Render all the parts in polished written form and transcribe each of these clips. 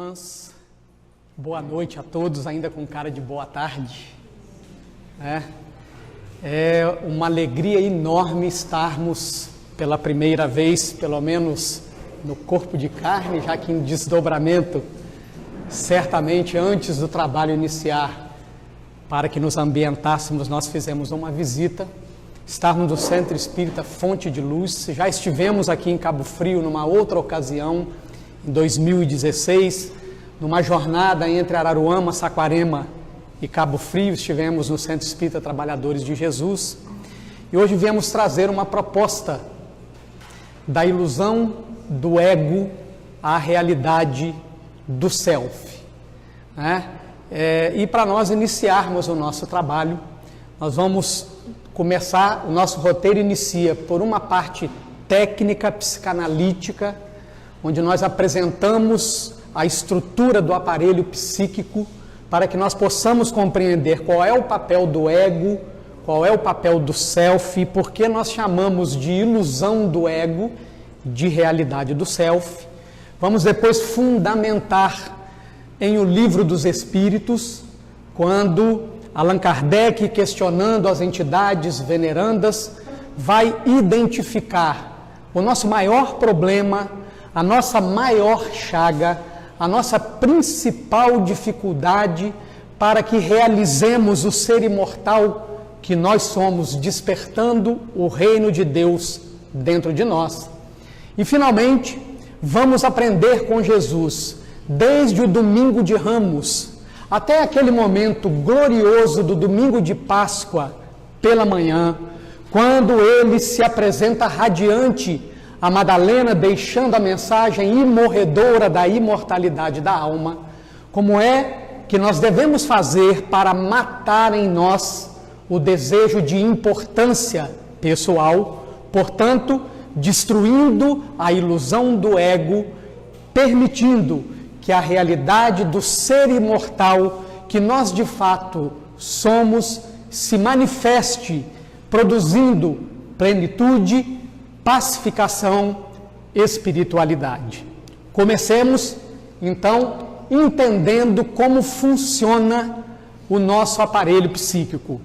irmãs, boa noite a todos, ainda com cara de boa tarde. É uma alegria enorme estarmos pela primeira vez, pelo menos no corpo de carne, já que em desdobramento, certamente antes do trabalho iniciar, para que nos ambientássemos, nós fizemos uma visita. Estávamos no Centro Espírita Fonte de Luz, já estivemos aqui em Cabo Frio numa outra ocasião, em 2016, numa jornada entre Araruama, Saquarema e Cabo Frio, estivemos no Centro Espírita Trabalhadores de Jesus, e hoje viemos trazer uma proposta da ilusão do ego à realidade do self, e para nós iniciarmos o nosso trabalho, nós vamos começar, o nosso roteiro inicia por uma parte técnica, psicanalítica, onde nós apresentamos a estrutura do aparelho psíquico para que nós possamos compreender qual é o papel do ego, qual é o papel do self, por que nós chamamos de ilusão do ego, de realidade do self. Vamos depois fundamentar em O Livro dos Espíritos, quando Allan Kardec, questionando as entidades venerandas, vai identificar o nosso maior problema, a nossa maior chaga, a nossa principal dificuldade para que realizemos o ser imortal que nós somos, despertando o reino de Deus dentro de nós. E finalmente, vamos aprender com Jesus, desde o domingo de Ramos, até aquele momento glorioso do domingo de Páscoa, pela manhã, quando ele se apresenta radiante a Madalena, deixando a mensagem imorredora da imortalidade da alma, como é que nós devemos fazer para matar em nós o desejo de importância pessoal, portanto, destruindo a ilusão do ego, permitindo que a realidade do ser imortal, que nós de fato somos, se manifeste, produzindo plenitude, pacificação, espiritualidade. Comecemos, então, entendendo como funciona o nosso aparelho psíquico.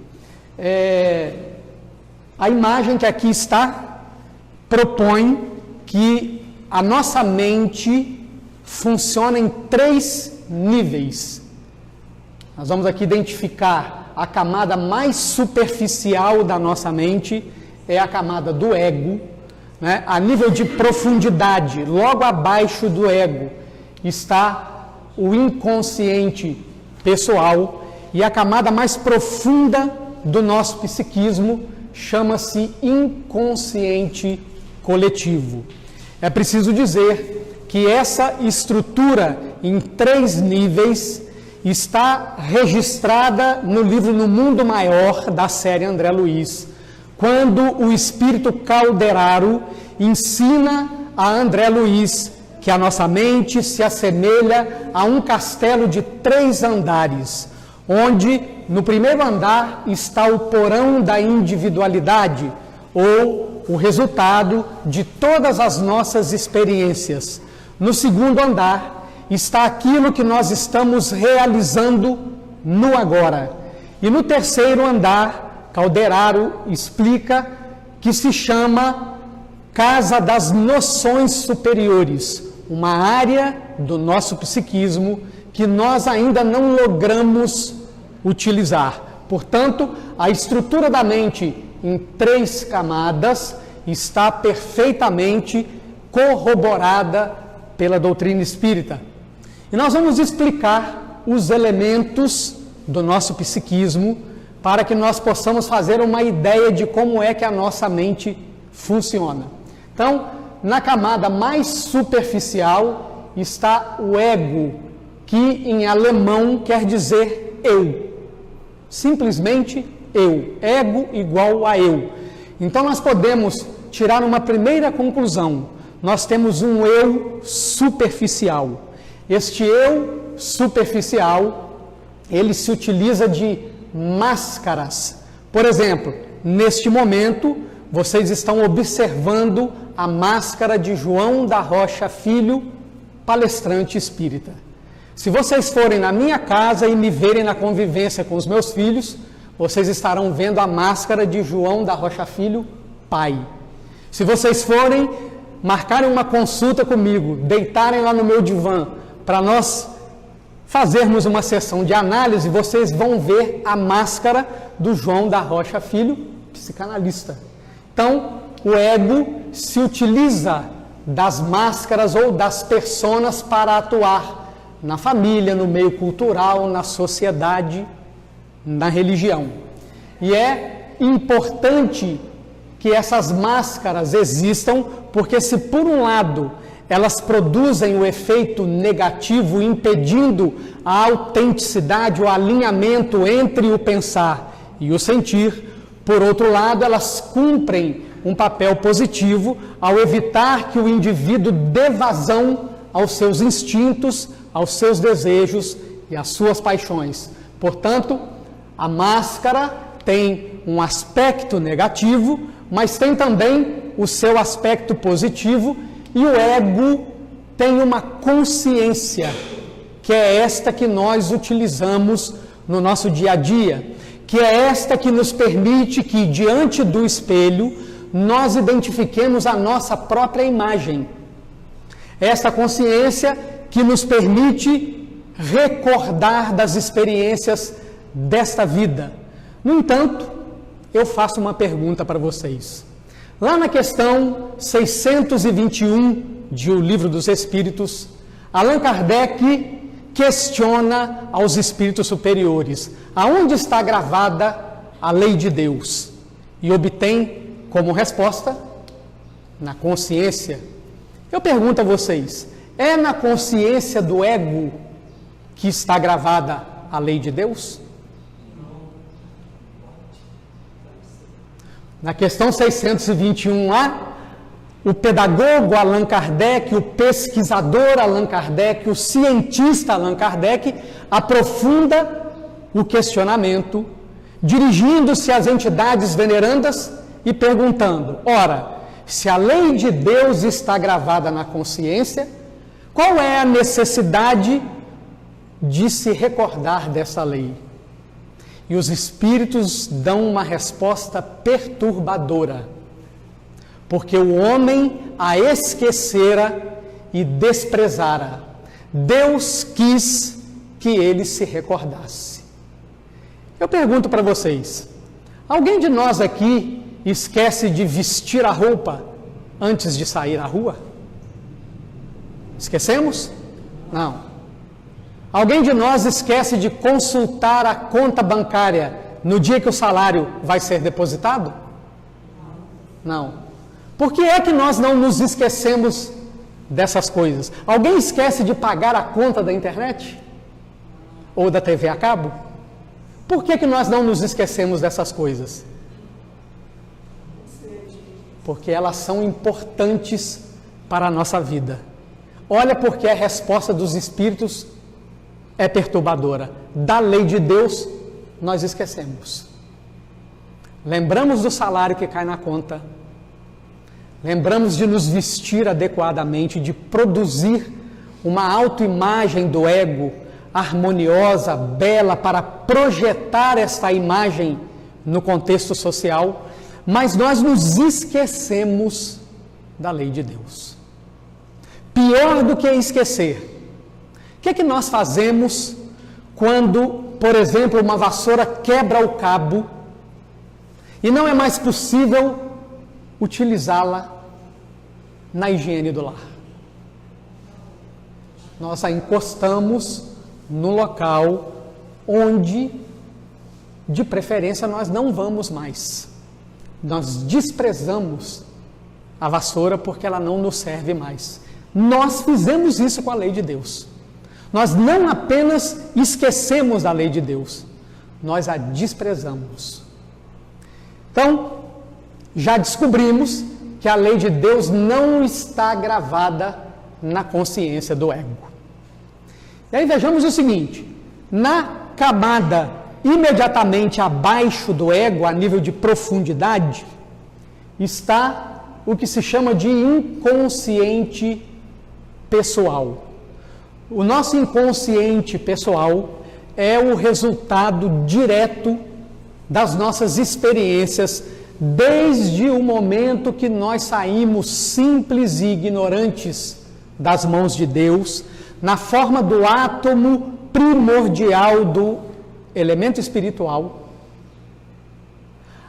A imagem que aqui está propõe que a nossa mente funciona em 3 níveis. Nós vamos aqui identificar a camada mais superficial da nossa mente, é a camada do ego, a nível de profundidade, logo abaixo do ego, está o inconsciente pessoal, e a camada mais profunda do nosso psiquismo chama-se inconsciente coletivo. É preciso dizer que essa estrutura em 3 níveis está registrada no livro No Mundo Maior, da série André Luiz, quando o espírito Calderaro ensina a André Luiz que a nossa mente se assemelha a um castelo de 3 andares, onde no primeiro andar está o porão da individualidade, ou o resultado de todas as nossas experiências. No segundo andar está aquilo que nós estamos realizando no agora. E no terceiro andar, Calderaro explica que se chama Casa das Noções Superiores, uma área do nosso psiquismo que nós ainda não logramos utilizar. Portanto, a estrutura da mente em 3 camadas está perfeitamente corroborada pela doutrina espírita. E nós vamos explicar os elementos do nosso psiquismo para que nós possamos fazer uma ideia de como é que a nossa mente funciona. Então, na camada mais superficial está o ego, que em alemão quer dizer eu. Simplesmente eu. Ego igual a eu. Então, nós podemos tirar uma primeira conclusão. Nós temos um eu superficial. Este eu superficial, ele se utiliza de máscaras. Por exemplo, neste momento, vocês estão observando a máscara de João da Rocha Filho, palestrante espírita. Se vocês forem na minha casa e me verem na convivência com os meus filhos, vocês estarão vendo a máscara de João da Rocha Filho, pai. Se vocês forem, marcarem uma consulta comigo, deitarem lá no meu divã, para nós fazermos uma sessão de análise, vocês vão ver a máscara do João da Rocha Filho, psicanalista. Então, o ego se utiliza das máscaras ou das personas para atuar na família, no meio cultural, na sociedade, na religião. E é importante que essas máscaras existam, porque se por um lado elas produzem o efeito negativo, impedindo a autenticidade, o alinhamento entre o pensar e o sentir, por outro lado elas cumprem um papel positivo ao evitar que o indivíduo dê vazão aos seus instintos, aos seus desejos e às suas paixões. Portanto, a máscara tem um aspecto negativo, mas tem também o seu aspecto positivo, e o ego tem uma consciência, que é esta que nós utilizamos no nosso dia a dia, que é esta que nos permite que, diante do espelho, nós identifiquemos a nossa própria imagem. Esta consciência que nos permite recordar das experiências desta vida. No entanto, eu faço uma pergunta para vocês. Lá na questão 621 de O Livro dos Espíritos, Allan Kardec questiona aos espíritos superiores aonde está gravada a lei de Deus, e obtém como resposta na consciência. Eu pergunto a vocês, é na consciência do ego que está gravada a lei de Deus? Na questão 621A, o pedagogo Allan Kardec, o pesquisador Allan Kardec, o cientista Allan Kardec, aprofunda o questionamento, dirigindo-se às entidades venerandas e perguntando: ora, se a lei de Deus está gravada na consciência, qual é a necessidade de se recordar dessa lei? E os espíritos dão uma resposta perturbadora, porque o homem a esquecera e desprezara. Deus quis que ele se recordasse. Eu pergunto para vocês, alguém de nós aqui esquece de vestir a roupa antes de sair à rua? Esquecemos? Não. Alguém de nós esquece de consultar a conta bancária no dia que o salário vai ser depositado? Não. Por que é que nós não nos esquecemos dessas coisas? Alguém esquece de pagar a conta da internet? Ou da TV a cabo? Por que é que nós não nos esquecemos dessas coisas? Porque elas são importantes para a nossa vida. Olha porque a resposta dos espíritos é perturbadora. Da lei de Deus, nós esquecemos. Lembramos do salário que cai na conta. Lembramos de nos vestir adequadamente, de produzir uma autoimagem do ego, harmoniosa, bela, para projetar esta imagem no contexto social, mas nós nos esquecemos da lei de Deus. Pior do que esquecer, o que é que nós fazemos quando, por exemplo, uma vassoura quebra o cabo e não é mais possível utilizá-la na higiene do lar? Nós a encostamos no local onde, de preferência, nós não vamos mais. Nós desprezamos a vassoura porque ela não nos serve mais. Nós fizemos isso com a lei de Deus. Nós não apenas esquecemos da lei de Deus, nós a desprezamos. Então, já descobrimos que a lei de Deus não está gravada na consciência do ego. E aí vejamos o seguinte: na camada imediatamente abaixo do ego, a nível de profundidade, está o que se chama de inconsciente pessoal. O nosso inconsciente pessoal é o resultado direto das nossas experiências desde o momento que nós saímos simples e ignorantes das mãos de Deus, na forma do átomo primordial do elemento espiritual,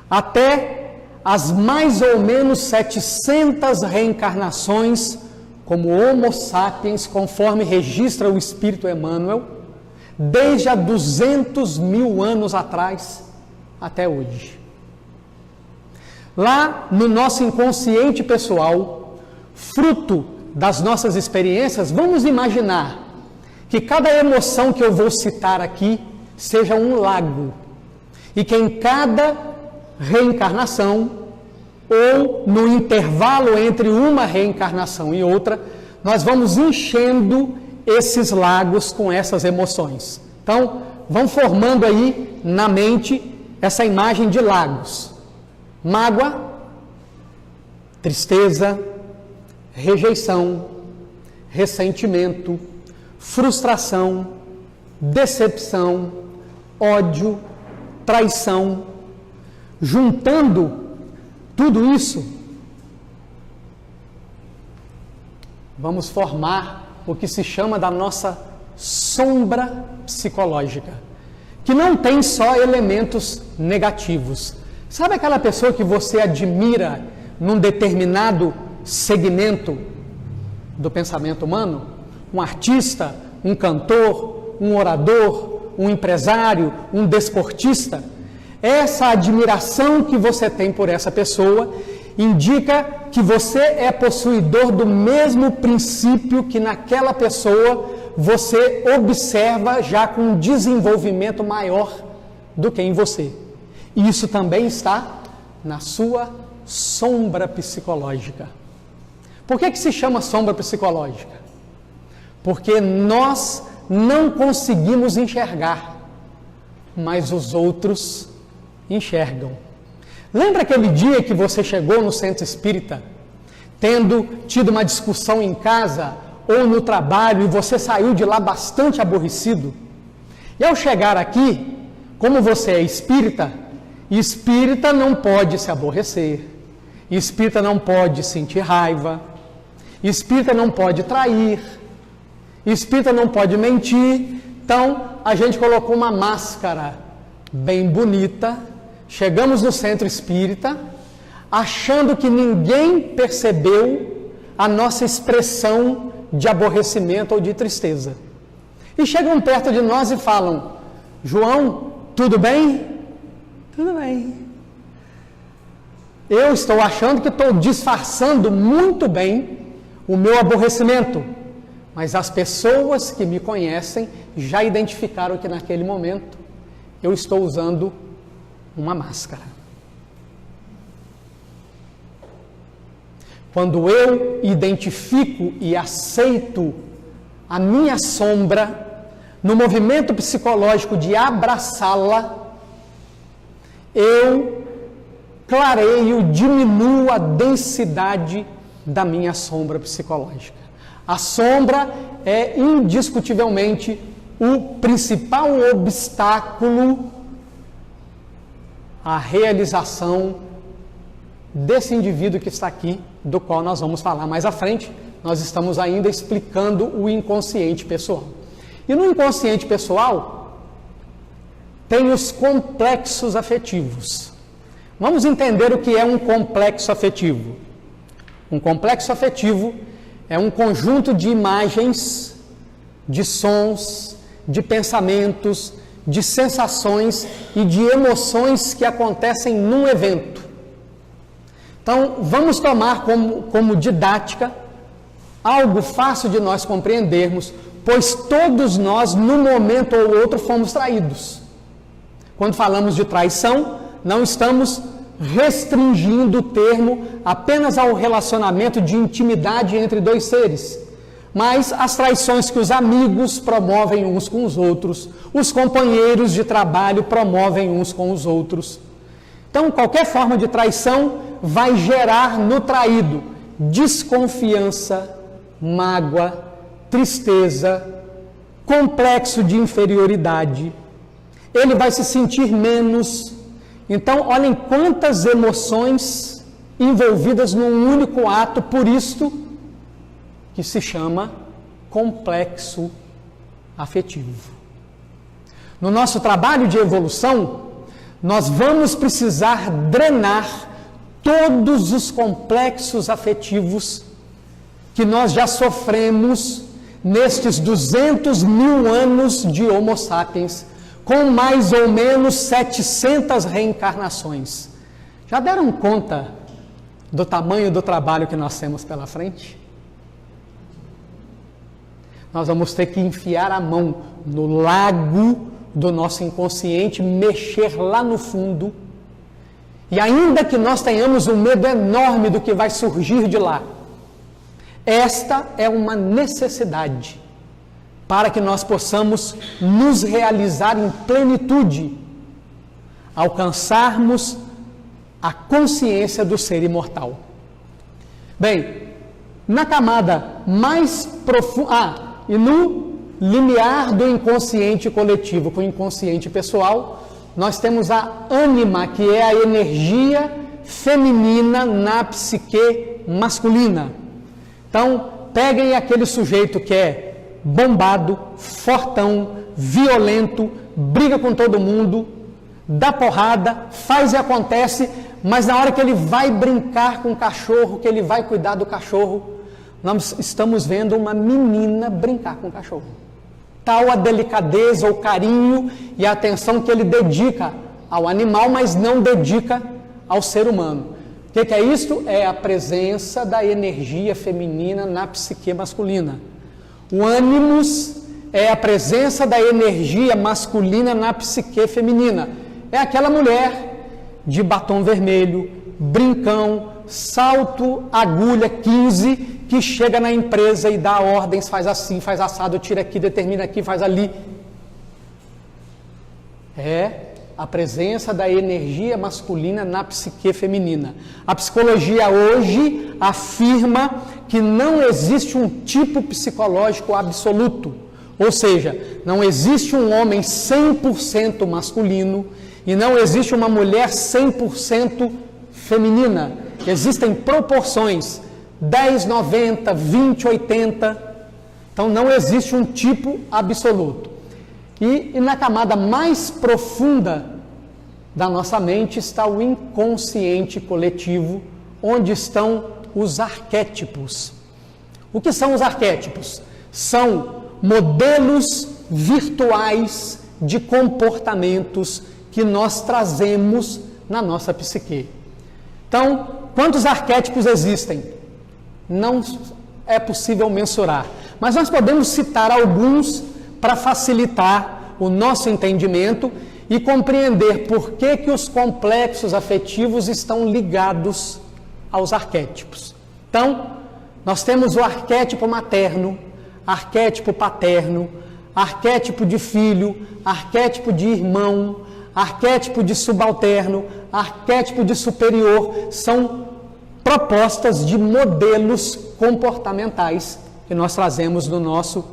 até as mais ou menos 700 reencarnações como Homo sapiens, conforme registra o Espírito Emmanuel, desde há 200 mil anos atrás até hoje. Lá no nosso inconsciente pessoal, fruto das nossas experiências, vamos imaginar que cada emoção que eu vou citar aqui seja um lago, e que em cada reencarnação, ou no intervalo entre uma reencarnação e outra, nós vamos enchendo esses lagos com essas emoções. Então, vão formando aí na mente essa imagem de lagos: mágoa, tristeza, rejeição, ressentimento, frustração, decepção, ódio, traição. Juntando tudo isso, vamos formar o que se chama da nossa sombra psicológica, que não tem só elementos negativos. Sabe aquela pessoa que você admira num determinado segmento do pensamento humano? Um artista, um cantor, um orador, um empresário, um desportista? Essa admiração que você tem por essa pessoa indica que você é possuidor do mesmo princípio que naquela pessoa você observa já com um desenvolvimento maior do que em você. E isso também está na sua sombra psicológica. Por que se chama sombra psicológica? Porque nós não conseguimos enxergar, mas os outros enxergam. Lembra aquele dia que você chegou no centro espírita, tendo tido uma discussão em casa ou no trabalho, e você saiu de lá bastante aborrecido? E ao chegar aqui, como você é espírita, espírita não pode se aborrecer, espírita não pode sentir raiva, espírita não pode trair, espírita não pode mentir. Então a gente colocou uma máscara bem bonita, chegamos no centro espírita, achando que ninguém percebeu a nossa expressão de aborrecimento ou de tristeza. E chegam perto de nós e falam: João, tudo bem? Tudo bem. Eu estou achando que estou disfarçando muito bem o meu aborrecimento, mas as pessoas que me conhecem já identificaram que naquele momento eu estou usando uma máscara. Quando eu identifico e aceito a minha sombra, no movimento psicológico de abraçá-la, eu clareio, diminuo a densidade da minha sombra psicológica. A sombra é indiscutivelmente o principal obstáculo à realização desse indivíduo que está aqui, do qual nós vamos falar mais à frente. Nós estamos ainda explicando o inconsciente pessoal. E no inconsciente pessoal tem os complexos afetivos. Vamos entender o que é um complexo afetivo. Um complexo afetivo é um conjunto de imagens, de sons, de pensamentos, de sensações e de emoções que acontecem num evento. Então, vamos tomar como didática algo fácil de nós compreendermos, pois todos nós, num momento ou outro, fomos traídos. Quando falamos de traição, não estamos restringindo o termo apenas ao relacionamento de intimidade entre dois seres, mas as traições que os amigos promovem uns com os outros, os companheiros de trabalho promovem uns com os outros. Então, qualquer forma de traição vai gerar no traído desconfiança, mágoa, tristeza, complexo de inferioridade, ele vai se sentir menos. Então, olhem quantas emoções envolvidas num único ato, por isto que se chama complexo afetivo. No nosso trabalho de evolução, nós vamos precisar drenar todos os complexos afetivos que nós já sofremos nestes 200.000 anos de Homo sapiens, com mais ou menos 700 reencarnações. Já deram conta do tamanho do trabalho que nós temos pela frente? Nós vamos ter que enfiar a mão no lago do nosso inconsciente, mexer lá no fundo, e ainda que nós tenhamos um medo enorme do que vai surgir de lá, esta é uma necessidade para que nós possamos nos realizar em plenitude, alcançarmos a consciência do ser imortal. Bem, na camada mais profunda, e no limiar do inconsciente coletivo com o inconsciente pessoal, nós temos a ânima, que é a energia feminina na psique masculina. Então, peguem aquele sujeito que é bombado, fortão, violento, briga com todo mundo, dá porrada, faz e acontece, mas na hora que ele vai brincar com o cachorro, que ele vai cuidar do cachorro, nós estamos vendo uma menina brincar com o cachorro. Tal a delicadeza, o carinho e a atenção que ele dedica ao animal, mas não dedica ao ser humano. O que é isto? É a presença da energia feminina na psique masculina. O ânimos é a presença da energia masculina na psique feminina. É aquela mulher de batom vermelho, brincão, salto, agulha 15, que chega na empresa e dá ordens, faz assim, faz assado, tira aqui, determina aqui, faz ali. É a presença da energia masculina na psique feminina. A psicologia hoje afirma que não existe um tipo psicológico absoluto, ou seja, não existe um homem 100% masculino e não existe uma mulher 100% feminina. Existem proporções, 10, 90, 20, 80, então não existe um tipo absoluto. E na camada mais profunda da nossa mente está o inconsciente coletivo, onde estão os arquétipos. O que são os arquétipos? São modelos virtuais de comportamentos que nós trazemos na nossa psique. Então, quantos arquétipos existem? Não é possível mensurar, mas nós podemos citar alguns para facilitar o nosso entendimento e compreender por que os complexos afetivos estão ligados aos arquétipos. Então, nós temos o arquétipo materno, arquétipo paterno, arquétipo de filho, arquétipo de irmão, arquétipo de subalterno, arquétipo de superior. São propostas de modelos comportamentais que nós trazemos no nosso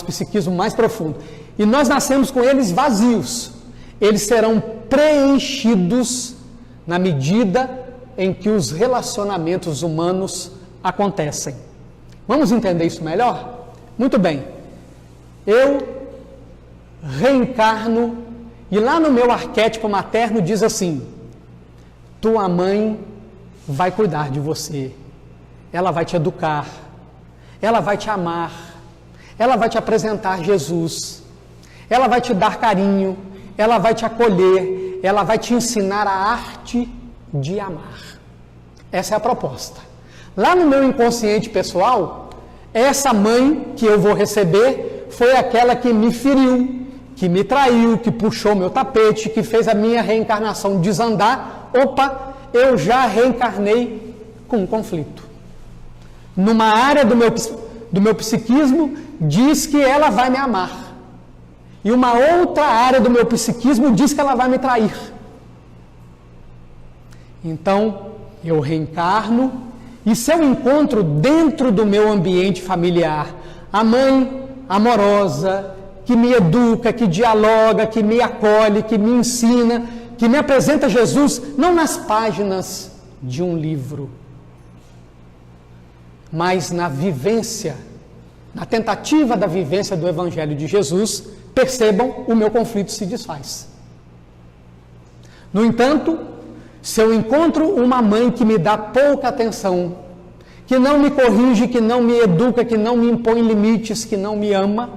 psiquismo mais profundo. E nós nascemos com eles vazios. Eles serão preenchidos na medida em que os relacionamentos humanos acontecem. Vamos entender isso melhor? Muito bem. Eu reencarno e lá no meu arquétipo materno diz assim: tua mãe vai cuidar de você, ela vai te educar, ela vai te amar, ela vai te apresentar Jesus, ela vai te dar carinho, ela vai te acolher, ela vai te ensinar a arte de amar. Essa é a proposta. Lá no meu inconsciente pessoal, essa mãe que eu vou receber foi aquela que me feriu, que me traiu, que puxou meu tapete, que fez a minha reencarnação desandar. Opa, eu já reencarnei com um conflito. Numa área do meu psiquismo, diz que ela vai me amar. E uma outra área do meu psiquismo diz que ela vai me trair. Então, eu reencarno, e se eu encontro dentro do meu ambiente familiar a mãe amorosa, que me educa, que dialoga, que me acolhe, que me ensina, que me apresenta Jesus, não nas páginas de um livro, mas na vivência, na tentativa da vivência do Evangelho de Jesus. Percebam, o meu conflito se desfaz. No entanto, se eu encontro uma mãe que me dá pouca atenção, que não me corrige, que não me educa, que não me impõe limites, que não me ama,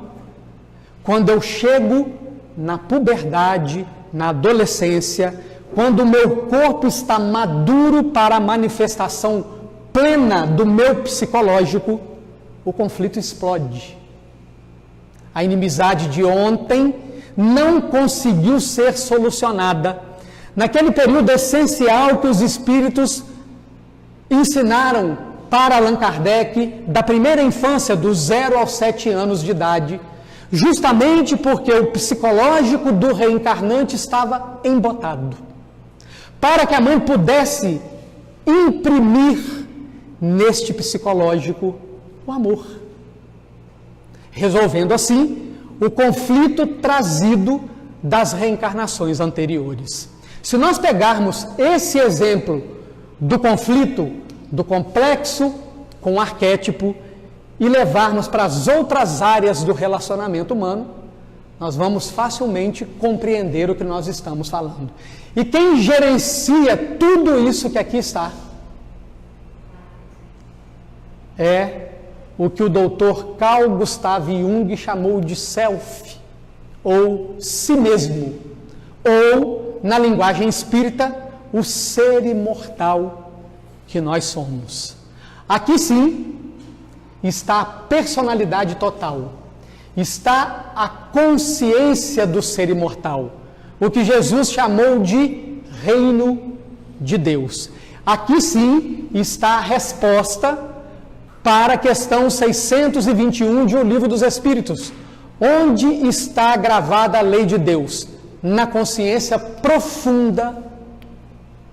quando eu chego na puberdade, na adolescência, quando o meu corpo está maduro para a manifestação plena do meu psicológico, o conflito explode. A inimizade de ontem não conseguiu ser solucionada naquele período essencial que os espíritos ensinaram para Allan Kardec, da primeira infância, dos 0 aos 7 anos de idade, justamente porque o psicológico do reencarnante estava embotado, para que a mãe pudesse imprimir neste psicológico o amor, resolvendo assim o conflito trazido das reencarnações anteriores. Se nós pegarmos esse exemplo do conflito, do complexo com o arquétipo, e levarmos para as outras áreas do relacionamento humano, nós vamos facilmente compreender o que nós estamos falando. E quem gerencia tudo isso que aqui está é o que o Dr. Carl Gustav Jung chamou de self, ou si mesmo, ou, na linguagem espírita, o ser imortal que nós somos. Aqui sim está a personalidade total, está a consciência do ser imortal, o que Jesus chamou de reino de Deus. Aqui sim está a resposta para a questão 621 de O Livro dos Espíritos, onde está gravada a lei de Deus, na consciência profunda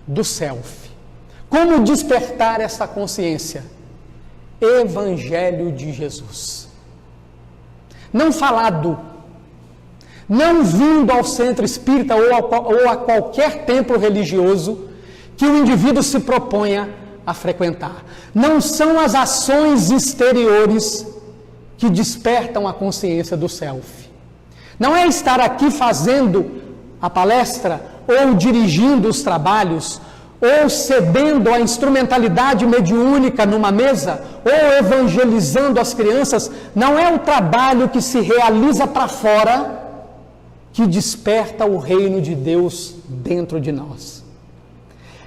do self. Como despertar essa consciência? Evangelho de Jesus. Não falado, não vindo ao centro espírita ou a qualquer templo religioso que o indivíduo se proponha a frequentar. Não são as ações exteriores que despertam a consciência do self. Não é estar aqui fazendo a palestra ou dirigindo os trabalhos, ou cedendo à instrumentalidade mediúnica numa mesa, ou evangelizando as crianças. Não é o trabalho que se realiza para fora que desperta o reino de Deus dentro de nós.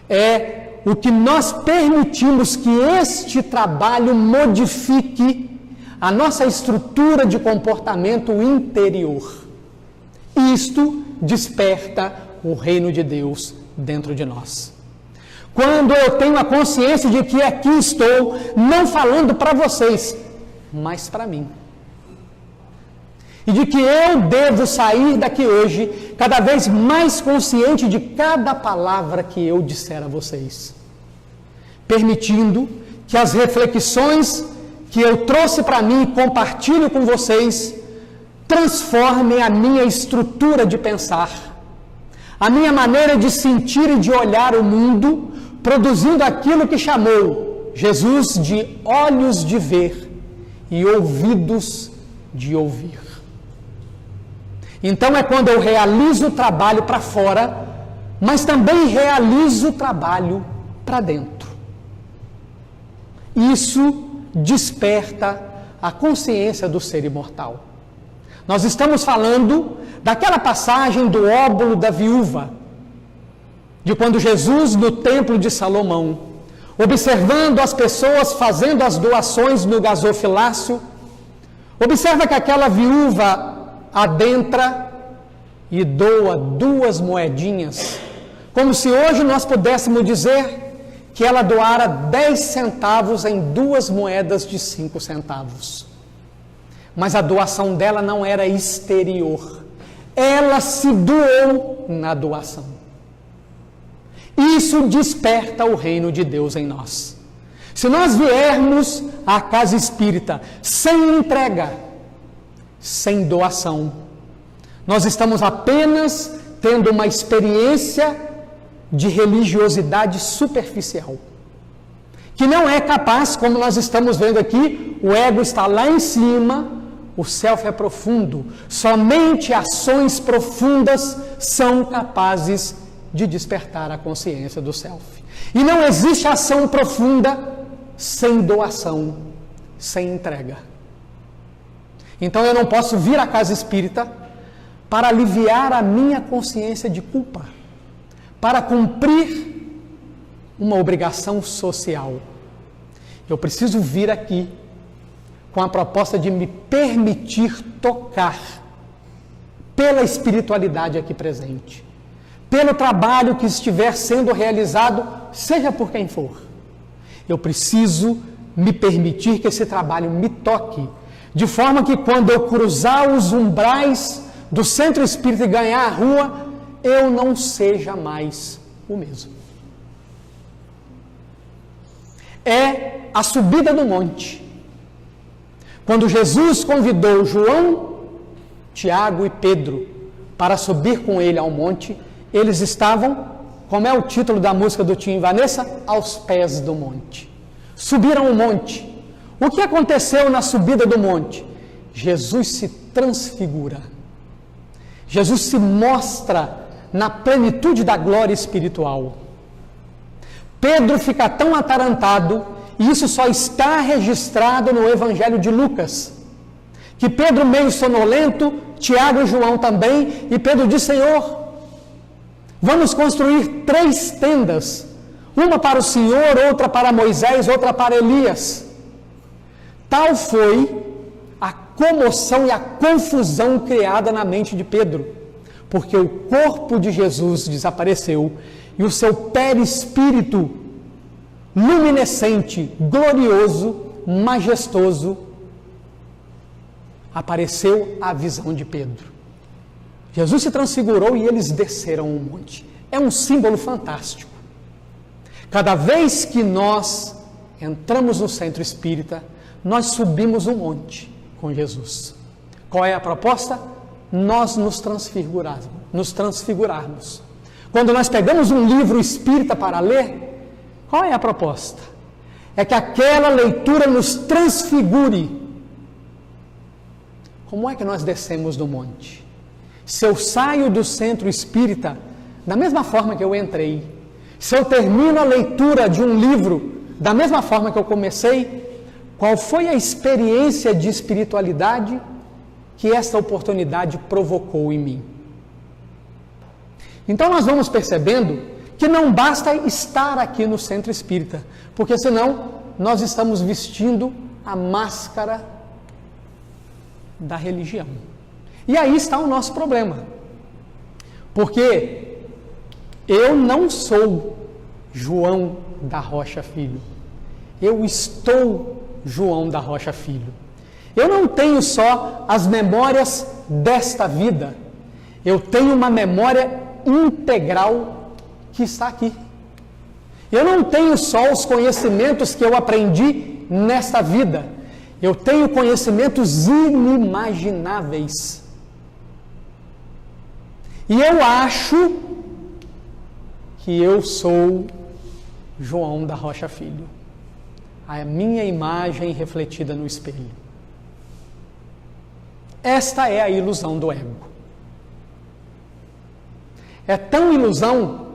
É o que nós permitimos que este trabalho modifique a nossa estrutura de comportamento interior. Isto desperta o reino de Deus dentro de nós. Quando eu tenho a consciência de que aqui estou, não falando para vocês, mas para mim. E de que eu devo sair daqui hoje cada vez mais consciente de cada palavra que eu disser a vocês. Permitindo que as reflexões que eu trouxe para mim e compartilho com vocês transformem a minha estrutura de pensar, a minha maneira de sentir e de olhar o mundo, produzindo aquilo que chamou Jesus de olhos de ver e ouvidos de ouvir. Então é quando eu realizo o trabalho para fora, mas também realizo o trabalho para dentro. Isso desperta a consciência do ser imortal. Nós estamos falando daquela passagem do óbolo da viúva, de quando Jesus, no templo de Salomão, observando as pessoas fazendo as doações no gasofilácio, observa que aquela viúva adentra e doa 2 moedinhas, como se hoje nós pudéssemos dizer que ela doara 10 centavos em 2 moedas de 5 centavos. Mas a doação dela não era exterior, ela se doou na doação. Isso desperta o reino de Deus em nós. Se nós viermos à casa espírita sem entrega, sem doação. Nós estamos apenas tendo uma experiência de religiosidade superficial, que não é capaz, como nós estamos vendo aqui, o ego está lá em cima, o self é profundo. Somente ações profundas são capazes de despertar a consciência do self. E não existe ação profunda sem doação, sem entrega. Então eu não posso vir à casa espírita para aliviar a minha consciência de culpa, para cumprir uma obrigação social. Eu preciso vir aqui com a proposta de me permitir tocar pela espiritualidade aqui presente, pelo trabalho que estiver sendo realizado, seja por quem for. Eu preciso me permitir que esse trabalho me toque, de forma que quando eu cruzar os umbrais do centro espírita e ganhar a rua, eu não seja mais o mesmo. É a subida do monte. Quando Jesus convidou João, Tiago e Pedro para subir com ele ao monte, eles estavam, como é o título da música do Tim e Vanessa, aos pés do monte. Subiram o monte. O que aconteceu na subida do monte? Jesus se transfigura. Jesus se mostra na plenitude da glória espiritual. Pedro fica tão atarantado, e isso só está registrado no Evangelho de Lucas, que Pedro meio sonolento, Tiago e João também, e Pedro diz: Senhor, vamos construir 3 tendas, uma para o Senhor, outra para Moisés, outra para Elias. Tal foi a comoção e a confusão criada na mente de Pedro, porque o corpo de Jesus desapareceu e o seu perispírito luminescente, glorioso, majestoso, apareceu à visão de Pedro. Jesus se transfigurou e eles desceram o monte. É um símbolo fantástico. Cada vez que nós entramos no centro espírita, nós subimos um monte com Jesus. Qual é a proposta? Nós nos transfigurarmos. Quando nós pegamos um livro espírita para ler, qual é a proposta? É que aquela leitura nos transfigure. Como é que nós descemos do monte? Se eu saio do centro espírita da mesma forma que eu entrei, se eu termino a leitura de um livro da mesma forma que eu comecei, qual foi a experiência de espiritualidade que esta oportunidade provocou em mim? Então nós vamos percebendo que não basta estar aqui no centro espírita, porque senão nós estamos vestindo a máscara da religião. E aí está o nosso problema, porque eu não sou João da Rocha Filho, eu estou João da Rocha Filho. Eu não tenho só as memórias desta vida, eu tenho uma memória integral que está aqui. Eu não tenho só os conhecimentos que eu aprendi nesta vida, eu tenho conhecimentos inimagináveis. E eu acho que eu sou João da Rocha Filho, a minha imagem refletida no espelho. Esta é a ilusão do ego. É tão ilusão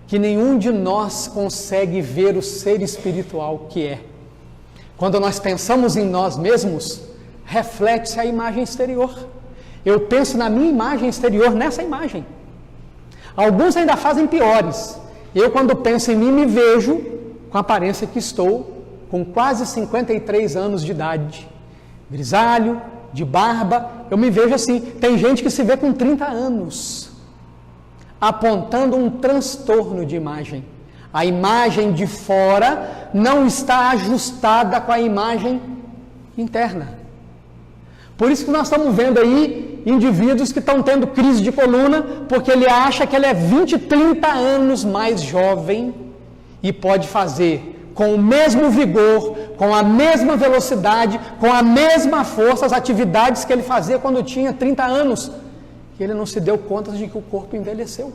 que nenhum de nós consegue ver o ser espiritual que é. Quando nós pensamos em nós mesmos, reflete-se a imagem exterior. Eu penso na minha imagem exterior, nessa imagem. Alguns ainda fazem piores. Eu, quando penso em mim, me vejo com a aparência que estou, com quase 53 anos de idade, grisalho, de barba, eu me vejo assim. Tem gente que se vê com 30 anos, apontando um transtorno de imagem. A imagem de fora não está ajustada com a imagem interna. Por isso que nós estamos vendo aí indivíduos que estão tendo crise de coluna, porque ele acha que ele é 20, 30 anos mais jovem e pode fazer com o mesmo vigor, com a mesma velocidade, com a mesma força, as atividades que ele fazia quando tinha 30 anos. E ele não se deu conta de que o corpo envelheceu.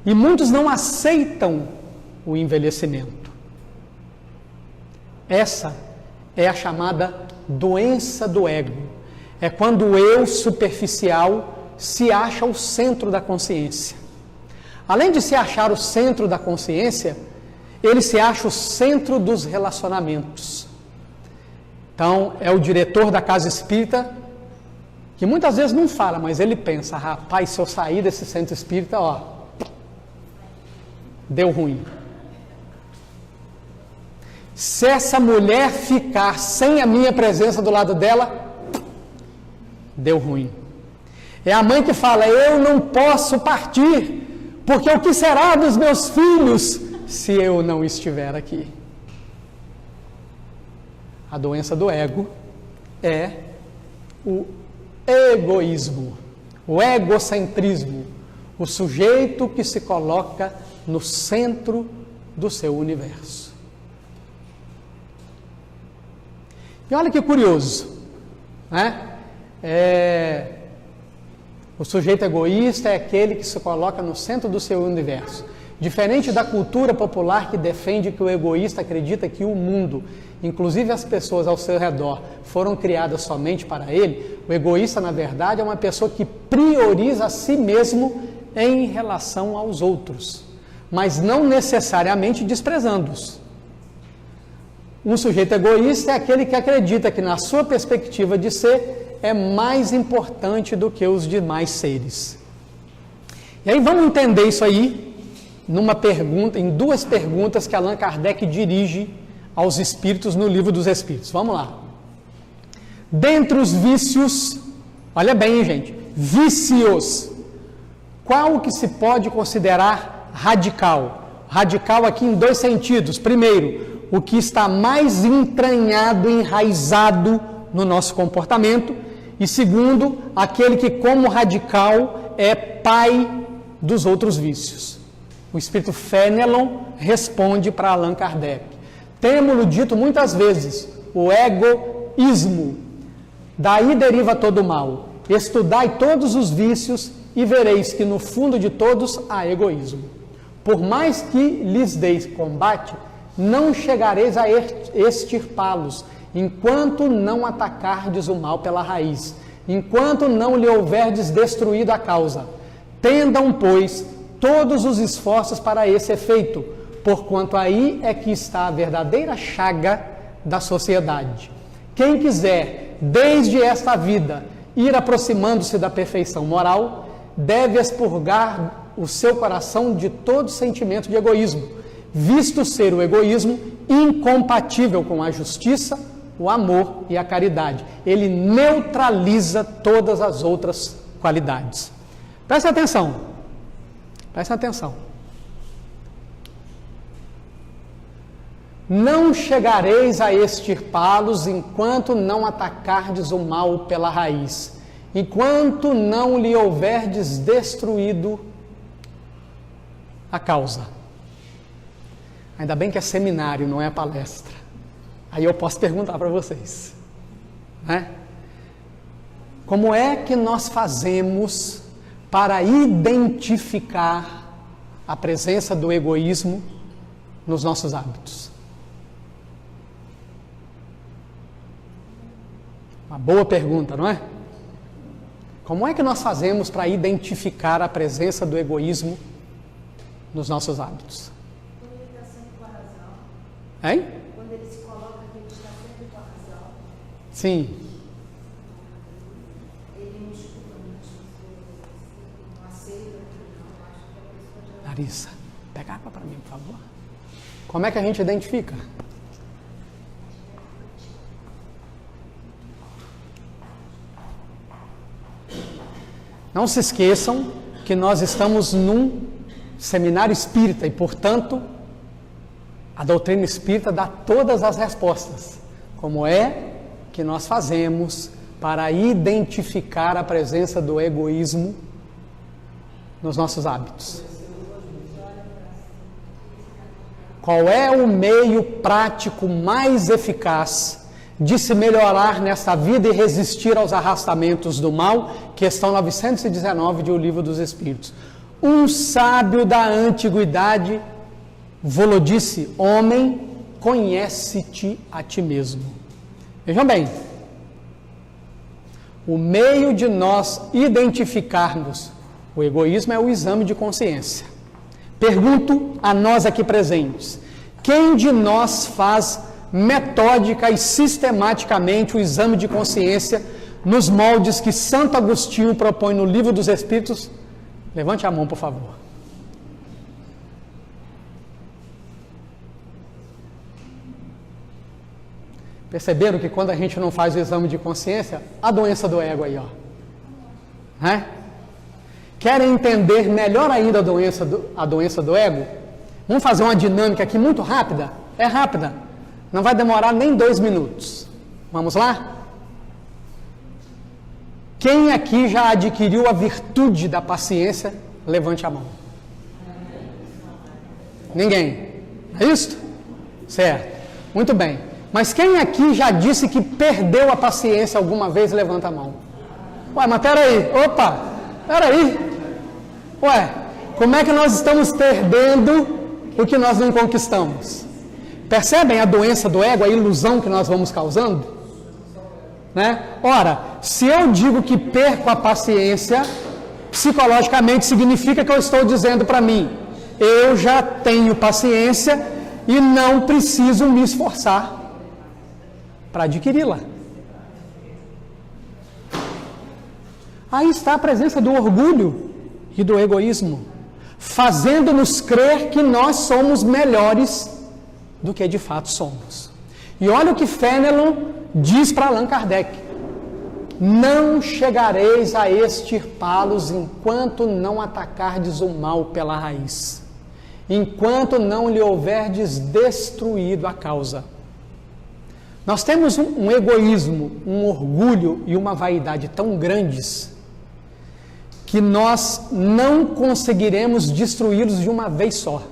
E muitos não aceitam o envelhecimento. Essa é a chamada doença do ego. É quando o eu superficial se acha o centro da consciência. Além de se achar o centro da consciência, ele se acha o centro dos relacionamentos. Então, é o diretor da casa espírita, que muitas vezes não fala, mas ele pensa, rapaz, se eu sair desse centro espírita, deu ruim. Se essa mulher ficar sem a minha presença do lado dela, deu ruim. É a mãe que fala, eu não posso partir, porque o que será dos meus filhos se eu não estiver aqui? A doença do ego é o egoísmo, o egocentrismo, o sujeito que se coloca no centro do seu universo. E olha que curioso, né? O sujeito egoísta é aquele que se coloca no centro do seu universo. Diferente da cultura popular que defende que o egoísta acredita que o mundo, inclusive as pessoas ao seu redor, foram criadas somente para ele, o egoísta, na verdade, é uma pessoa que prioriza a si mesmo em relação aos outros, mas não necessariamente desprezando-os. Um sujeito egoísta é aquele que acredita que, na sua perspectiva de ser, é mais importante do que os demais seres. E aí vamos entender isso aí em duas perguntas que Allan Kardec dirige aos espíritos no Livro dos Espíritos. Vamos lá. Dentre os vícios, olha bem, gente, vícios, qual que se pode considerar radical? Radical aqui em dois sentidos. Primeiro, o que está mais entranhado, enraizado no nosso comportamento. E segundo, aquele que, como radical, é pai dos outros vícios. O espírito Fénelon responde para Allan Kardec. Temo-lo dito muitas vezes, o egoísmo. Daí deriva todo o mal. Estudai todos os vícios e vereis que no fundo de todos há egoísmo. Por mais que lhes deis combate, não chegareis a extirpá-los, enquanto não atacardes o mal pela raiz, enquanto não lhe houverdes destruído a causa. Tendam, pois, todos os esforços para esse efeito, porquanto aí é que está a verdadeira chaga da sociedade. Quem quiser, desde esta vida, ir aproximando-se da perfeição moral, deve expurgar o seu coração de todo sentimento de egoísmo, visto ser o egoísmo incompatível com a justiça, o amor e a caridade. Ele neutraliza todas as outras qualidades. Preste atenção. Preste atenção. Não chegareis a extirpá-los enquanto não atacardes o mal pela raiz, enquanto não lhe houverdes destruído a causa. Ainda bem que é seminário, não é palestra. Aí eu posso perguntar para vocês, né? Como é que nós fazemos para identificar a presença do egoísmo nos nossos hábitos? Uma boa pergunta, não é? Como é que nós fazemos para identificar a presença do egoísmo nos nossos hábitos? Quando ele está sempre com a razão. Hein? Quando ele se coloca que ele está sempre com a razão. Sim. Ele não escuta muitas pessoas, não aceita, não acha que a pessoa já... Larissa, pega água para mim, por favor. Como é que a gente identifica? Não se esqueçam que nós estamos num seminário espírita e, portanto, a doutrina espírita dá todas as respostas. Como é que nós fazemos para identificar a presença do egoísmo nos nossos hábitos? Qual é o meio prático mais eficaz de se melhorar nesta vida e resistir aos arrastamentos do mal? Questão 919 de O Livro dos Espíritos. Um sábio da antiguidade vô-lo disse: homem, conhece-te a ti mesmo. Vejam bem, o meio de nós identificarmos o egoísmo é o exame de consciência. Pergunto a nós aqui presentes: quem de nós faz metódica e sistematicamente o exame de consciência nos moldes que Santo Agostinho propõe no Livro dos Espíritos? Levante a mão, por favor. Perceberam que quando a gente não faz o exame de consciência, a doença do ego aí, ó. Né? Querem entender melhor ainda a doença do ego? Vamos fazer uma dinâmica aqui muito rápida? É rápida. Não vai demorar nem 2 minutos. Vamos lá? Quem aqui já adquiriu a virtude da paciência? Levante a mão. Ninguém. É isso? Certo. Muito bem. Mas quem aqui já disse que perdeu a paciência alguma vez? Levanta a mão. Ué, mas peraí. Opa, peraí. Ué, como é que nós estamos perdendo o que nós não conquistamos? Percebem a doença do ego, a ilusão que nós vamos causando? Né? Ora, se eu digo que perco a paciência, psicologicamente significa que eu estou dizendo para mim: eu já tenho paciência e não preciso me esforçar para adquiri-la. Aí está a presença do orgulho e do egoísmo, fazendo-nos crer que nós somos melhores do que de fato somos. E olha o que Fénelon diz para Allan Kardec: não chegareis a extirpá-los enquanto não atacardes o mal pela raiz, enquanto não lhe houverdes destruído a causa. Nós temos um egoísmo, um orgulho e uma vaidade tão grandes que nós não conseguiremos destruí-los de uma vez só.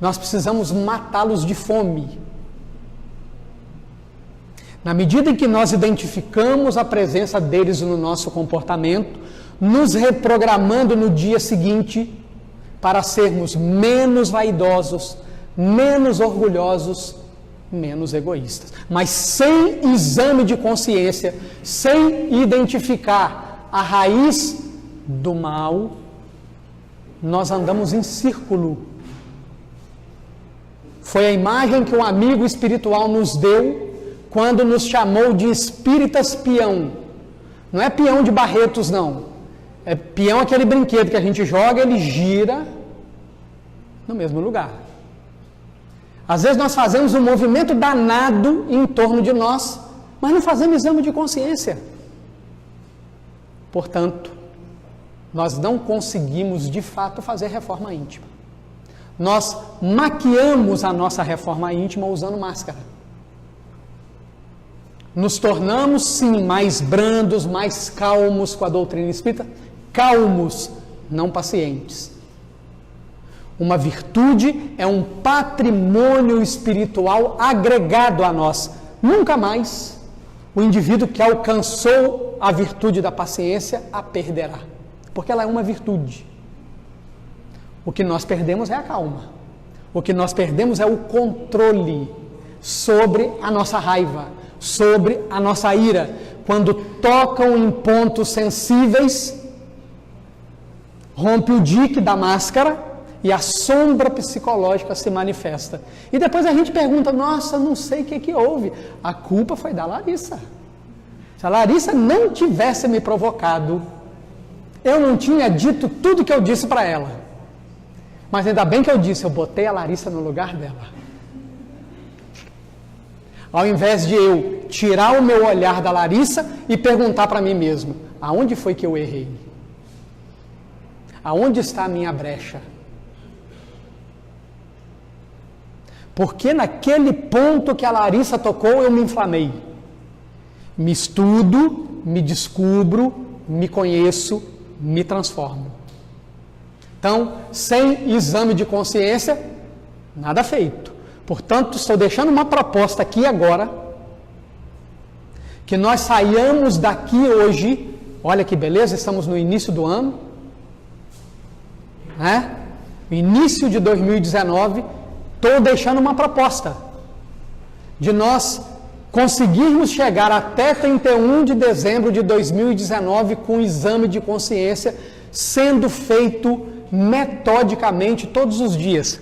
Nós precisamos matá-los de fome. Na medida em que nós identificamos a presença deles no nosso comportamento, nos reprogramando no dia seguinte para sermos menos vaidosos, menos orgulhosos, menos egoístas. Mas sem exame de consciência, sem identificar a raiz do mal, nós andamos em círculo. Foi a imagem que um amigo espiritual nos deu quando nos chamou de espíritas peão. Não é peão de Barretos, não. É peão aquele brinquedo que a gente joga, ele gira no mesmo lugar. Às vezes nós fazemos um movimento danado em torno de nós, mas não fazemos exame de consciência. Portanto, nós não conseguimos de fato fazer reforma íntima. Nós maquiamos a nossa reforma íntima usando máscara. Nos tornamos, sim, mais brandos, mais calmos com a doutrina espírita, calmos, não pacientes. Uma virtude é um patrimônio espiritual agregado a nós. Nunca mais o indivíduo que alcançou a virtude da paciência a perderá, porque ela é uma virtude. O que nós perdemos é a calma. O que nós perdemos é o controle sobre a nossa raiva, sobre a nossa ira. Quando tocam em pontos sensíveis, rompe o dique da máscara e a sombra psicológica se manifesta. E depois a gente pergunta: nossa, não sei o que houve. A culpa foi da Larissa. Se a Larissa não tivesse me provocado, eu não tinha dito tudo que eu disse para ela. Mas ainda bem que eu disse, eu botei a Larissa no lugar dela. Ao invés de eu tirar o meu olhar da Larissa e perguntar para mim mesmo: aonde foi que eu errei? Aonde está a minha brecha? Porque naquele ponto que a Larissa tocou, eu me inflamei. Me estudo, me descubro, me conheço, me transformo. Então, sem exame de consciência, Nada feito. Portanto, estou deixando uma proposta aqui agora, que nós saiamos daqui hoje, olha que beleza, estamos no início do ano, né? Início de 2019, estou deixando uma proposta de nós conseguirmos chegar até 31 de dezembro de 2019 com o exame de consciência sendo feito metodicamente todos os dias.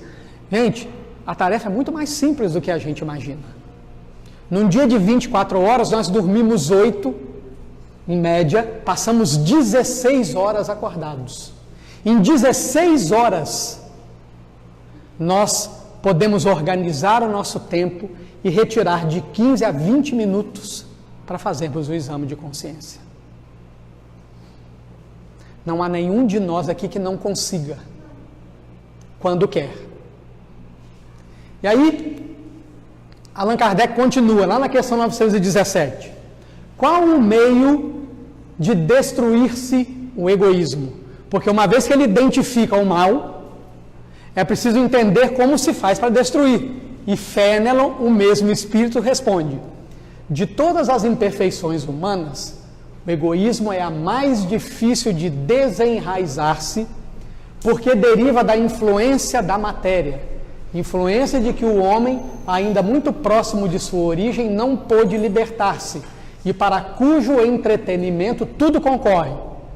Gente, a tarefa é muito mais simples do que a gente imagina. Num dia de 24 horas, nós dormimos 8, em média, passamos 16 horas acordados. Em 16 horas, nós podemos organizar o nosso tempo e retirar de 15 a 20 minutos para fazermos o exame de consciência. Não há nenhum de nós aqui que não consiga, quando quer. E aí, Allan Kardec continua, lá na questão 917. Qual o meio de destruir-se o egoísmo? Porque uma vez que ele identifica o mal, é preciso entender como se faz para destruir. E Fénelon, o mesmo espírito, responde: de todas as imperfeições humanas, o egoísmo é a mais difícil de desenraizar-se, porque deriva da influência da matéria, influência de que o homem, ainda muito próximo de sua origem, não pôde libertar-se, e para cujo entretenimento tudo concorre: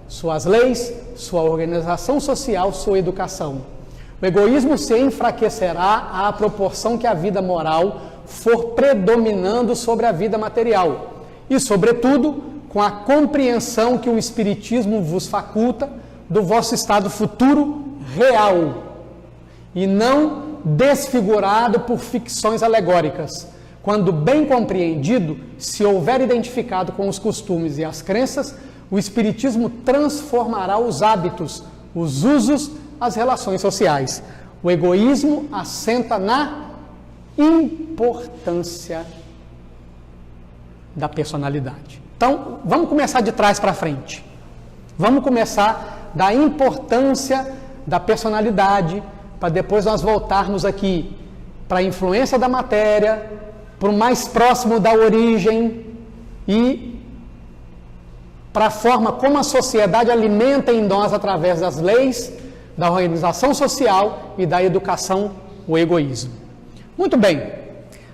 suas leis, sua organização social, sua educação. O egoísmo se enfraquecerá à proporção que a vida moral for predominando sobre a vida material, e, sobretudo, com a compreensão que o Espiritismo vos faculta do vosso estado futuro real, e não desfigurado por ficções alegóricas. Quando bem compreendido, se houver identificado com os costumes e as crenças, o Espiritismo transformará os hábitos, os usos, as relações sociais. O egoísmo assenta na importância da personalidade. Então, vamos começar de trás para frente. Vamos começar da importância da personalidade, para depois nós voltarmos aqui para a influência da matéria, para o mais próximo da origem e para a forma como a sociedade alimenta em nós, através das leis, da organização social e da educação, o egoísmo. Muito bem.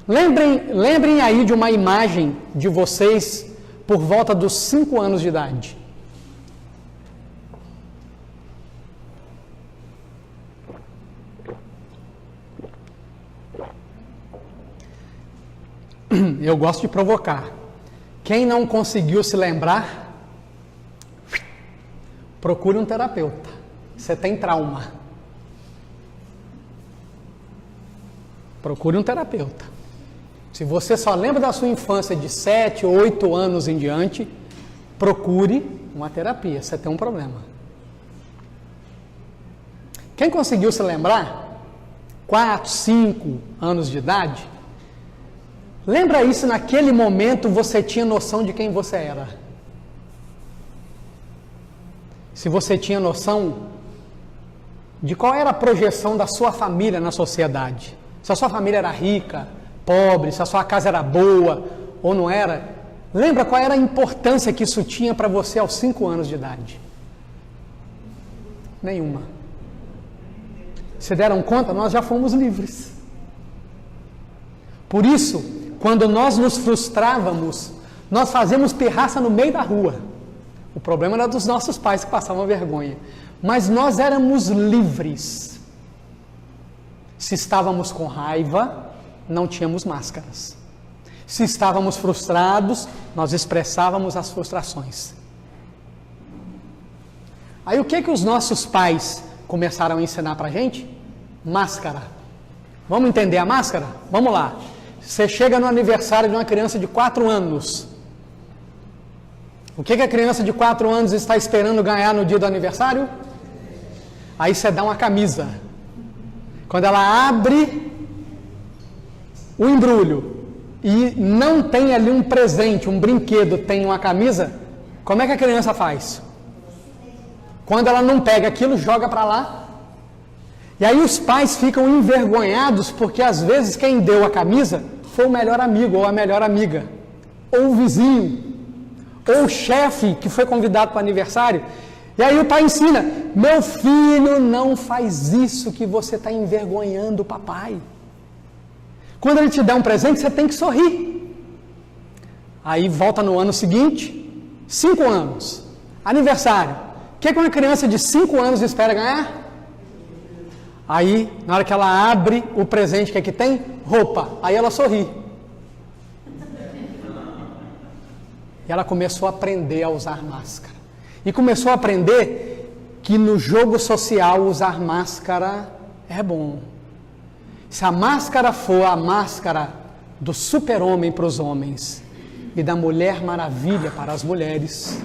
Lembrem aí de uma imagem de vocês por volta dos 5 anos de idade. Eu gosto de provocar. Quem não conseguiu se lembrar, procure um terapeuta. Você tem trauma. Procure um terapeuta. Se você só lembra da sua infância de 7, 8 anos em diante, procure uma terapia. Você tem um problema. Quem conseguiu se lembrar, 4, 5 anos de idade, lembra isso, naquele momento você tinha noção de quem você era. Se você tinha noção de qual era a projeção da sua família na sociedade. Se a sua família era rica, pobre, se a sua casa era boa ou não era. Lembra qual era a importância que isso tinha para você aos 5 anos de idade? Nenhuma. Se deram conta, nós já fomos livres. Por isso, quando nós nos frustrávamos, nós fazíamos pirraça no meio da rua. O problema era dos nossos pais que passavam vergonha. Mas nós éramos livres. Se estávamos com raiva, não tínhamos máscaras. Se estávamos frustrados, nós expressávamos as frustrações. Aí o que os nossos pais começaram a ensinar pra gente? Máscara. Vamos entender a máscara? Vamos lá. Você chega no aniversário de uma criança de 4 anos. O que a criança de 4 anos está esperando ganhar no dia do aniversário? Aí você dá uma camisa. Quando ela abre o embrulho e não tem ali um presente, um brinquedo, tem uma camisa, como é que a criança faz? Quando ela não pega aquilo, joga para lá. E aí os pais ficam envergonhados porque às vezes quem deu a camisa foi o melhor amigo ou a melhor amiga, ou o vizinho, ou o chefe que foi convidado para o aniversário. E aí o pai ensina: meu filho, não faz isso que você está envergonhando o papai. Quando ele te der um presente, você tem que sorrir. Aí volta no ano seguinte, 5 anos, aniversário. O que uma criança de 5 anos espera ganhar? Aí, na hora que ela abre o presente, o que tem? Roupa. Aí ela sorri. E ela começou a aprender a usar máscara. E começou a aprender que no jogo social usar máscara é bom. Se a máscara for a máscara do super-homem para os homens e da Mulher Maravilha para as mulheres,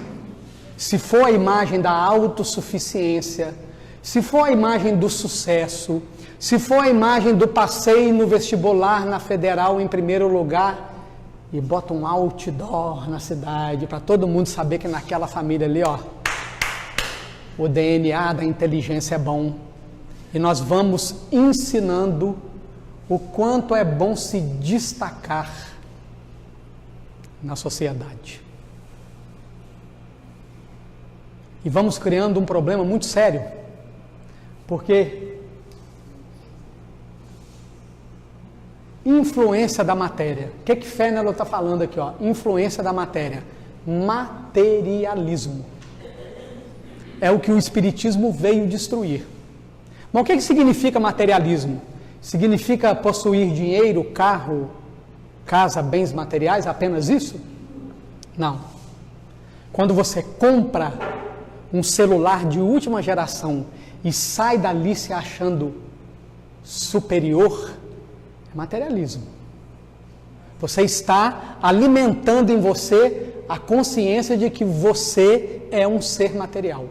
se for a imagem da autossuficiência, se for a imagem do sucesso, se for a imagem do passeio no vestibular na Federal em primeiro lugar, e bota um outdoor na cidade para todo mundo saber que naquela família ali, ó, o DNA da inteligência é bom. E nós vamos ensinando o quanto é bom se destacar na sociedade. E vamos criando um problema muito sério, porque influência da matéria. O que Fenelon está falando aqui? Ó? Influência da matéria. Materialismo. É o que o Espiritismo veio destruir. Mas o que significa materialismo? Significa possuir dinheiro, carro, casa, bens materiais, apenas isso? Não. Quando você compra um celular de última geração e sai dali se achando superior, é materialismo. Você está alimentando em você a consciência de que você é um ser material.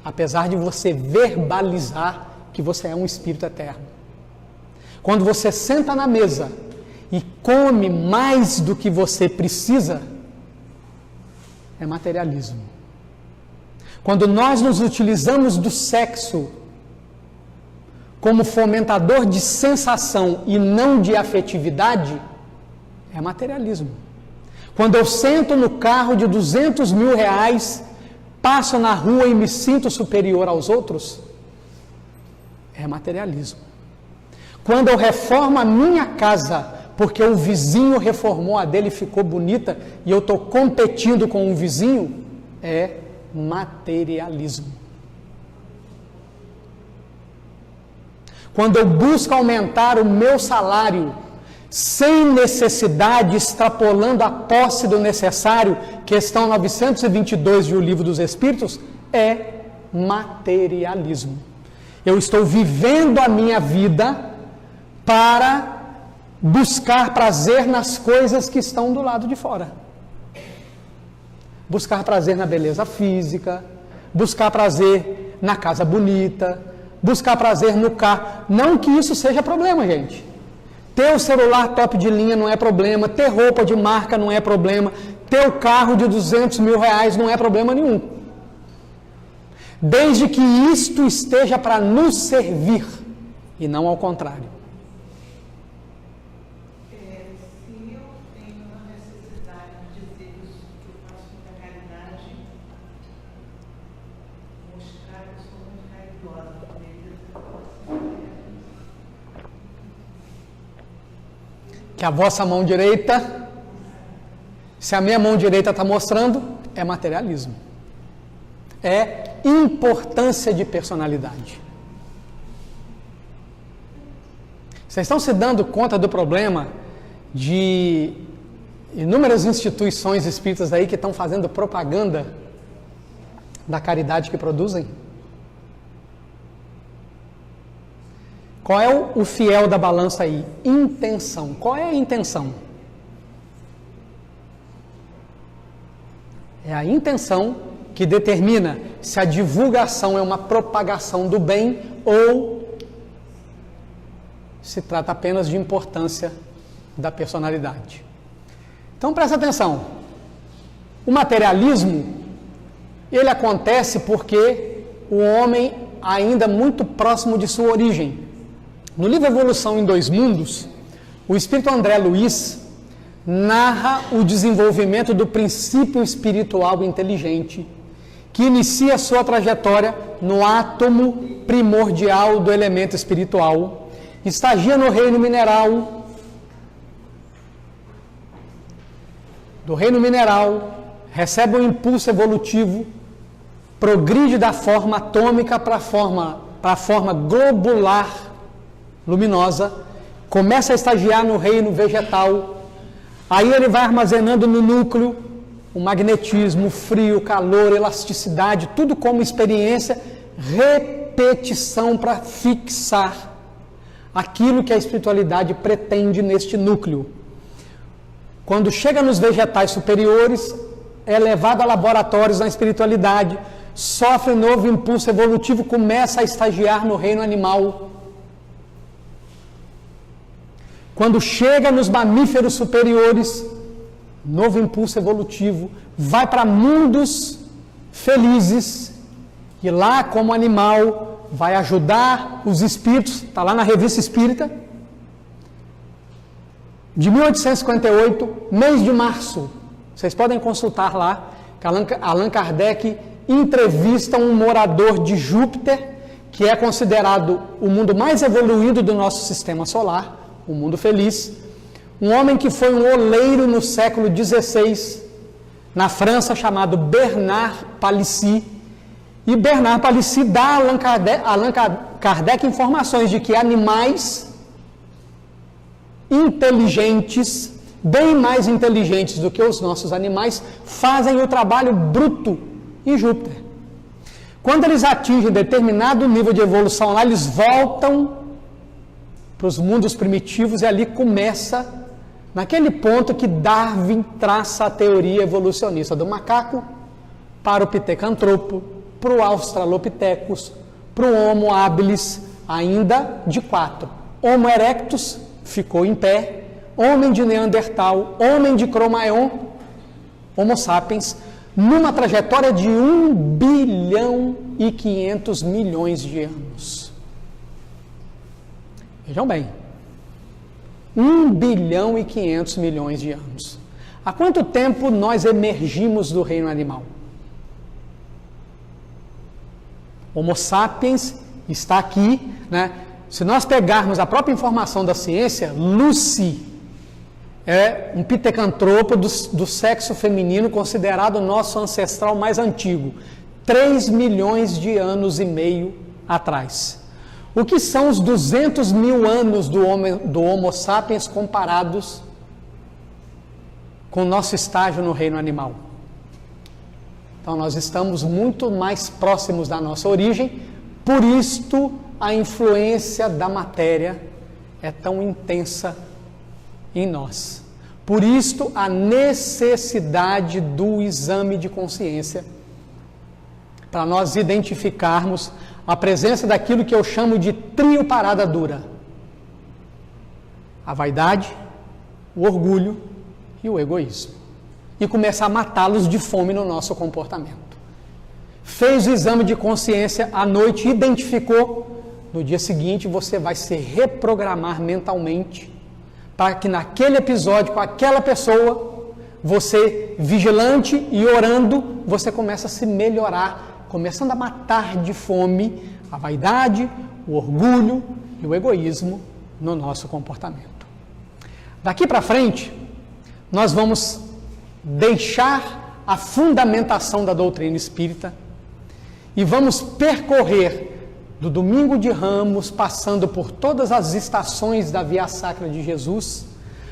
Apesar de você verbalizar que você é um espírito eterno. Quando você senta na mesa e come mais do que você precisa, é materialismo. Quando nós nos utilizamos do sexo como fomentador de sensação e não de afetividade, é materialismo. Quando eu sento no carro de 200 mil reais, passo na rua e me sinto superior aos outros, é materialismo. Quando eu reformo a minha casa, porque o vizinho reformou a dele e ficou bonita, e eu estou competindo com um vizinho, é materialismo. Quando eu busco aumentar o meu salário, sem necessidade, extrapolando a posse do necessário, questão 922 de O Livro dos Espíritos, é materialismo. Eu estou vivendo a minha vida para buscar prazer nas coisas que estão do lado de fora. Buscar prazer na beleza física, buscar prazer na casa bonita, buscar prazer no carro. Não que isso seja problema, gente. Ter o celular top de linha não é problema, ter roupa de marca não é problema, ter o carro de 200 mil reais não é problema nenhum. Desde que isto esteja para nos servir e não ao contrário. Se eu tenho uma necessidade de dizer que eu faço muita caridade, mostrar que eu sou muito caridosa, que a vossa mão direita, se a minha mão direita está mostrando, é materialismo. É importância de personalidade. Vocês estão se dando conta do problema de inúmeras instituições espíritas aí que estão fazendo propaganda da caridade que produzem? Qual é o fiel da balança aí? Intenção. Qual é a intenção? É a intenção que determina se a divulgação é uma propagação do bem ou se trata apenas de importância da personalidade. Então presta atenção. O materialismo, ele acontece porque o homem ainda muito próximo de sua origem. No livro Evolução em Dois Mundos, o espírito André Luiz narra o desenvolvimento do princípio espiritual inteligente, que inicia sua trajetória no átomo primordial do elemento espiritual, estagia no reino mineral, recebe um impulso evolutivo, progride da forma atômica para a forma globular luminosa, começa a estagiar no reino vegetal, aí ele vai armazenando no núcleo o magnetismo, o frio, o calor, elasticidade, tudo como experiência, repetição para fixar aquilo que a espiritualidade pretende neste núcleo. Quando chega nos vegetais superiores, é levado a laboratórios na espiritualidade, sofre um novo impulso evolutivo, começa a estagiar no reino animal. Quando chega nos mamíferos superiores, novo impulso evolutivo, vai para mundos felizes, e lá, como animal, vai ajudar os espíritos, está lá na Revista Espírita, de 1858, mês de março, vocês podem consultar lá, que Allan Kardec entrevista um morador de Júpiter, que é considerado o mundo mais evoluído do nosso sistema solar, o mundo feliz, um homem que foi um oleiro no século XVI, na França, chamado Bernard Palissy, e Bernard Palissy dá a Allan Kardec informações de que animais inteligentes, bem mais inteligentes do que os nossos animais, fazem o trabalho bruto em Júpiter. Quando eles atingem determinado nível de evolução lá, eles voltam para os mundos primitivos e ali começa, naquele ponto que Darwin traça a teoria evolucionista do macaco para o Pithecanthropo, para o Australopithecus, para o Homo habilis, ainda de 4. Homo erectus ficou em pé, homem de Neandertal, homem de Cro-Magnon, Homo sapiens, numa trajetória de 1 bilhão e 500 milhões de anos. Vejam bem, 1 bilhão e 500 milhões de anos. Há quanto tempo nós emergimos do reino animal? Homo sapiens está aqui, né? Se nós pegarmos a própria informação da ciência, Lucy é um pithecantropo do sexo feminino, considerado nosso ancestral mais antigo, 3 milhões de anos e meio atrás. O que são os 200 mil anos do Homo sapiens comparados com o nosso estágio no reino animal? Então, nós estamos muito mais próximos da nossa origem, por isto a influência da matéria é tão intensa em nós. Por isto a necessidade do exame de consciência, para nós identificarmos a presença daquilo que eu chamo de trio parada dura: a vaidade, o orgulho e o egoísmo, e começar a matá-los de fome no nosso comportamento. Fez o exame de consciência à noite, identificou, no dia seguinte você vai se reprogramar mentalmente, para que naquele episódio, com aquela pessoa, você, vigilante e orando, você começa a se melhorar, começando a matar de fome a vaidade, o orgulho e o egoísmo no nosso comportamento. Daqui para frente, nós vamos deixar a fundamentação da doutrina espírita e vamos percorrer do Domingo de Ramos, passando por todas as estações da Via Sacra de Jesus,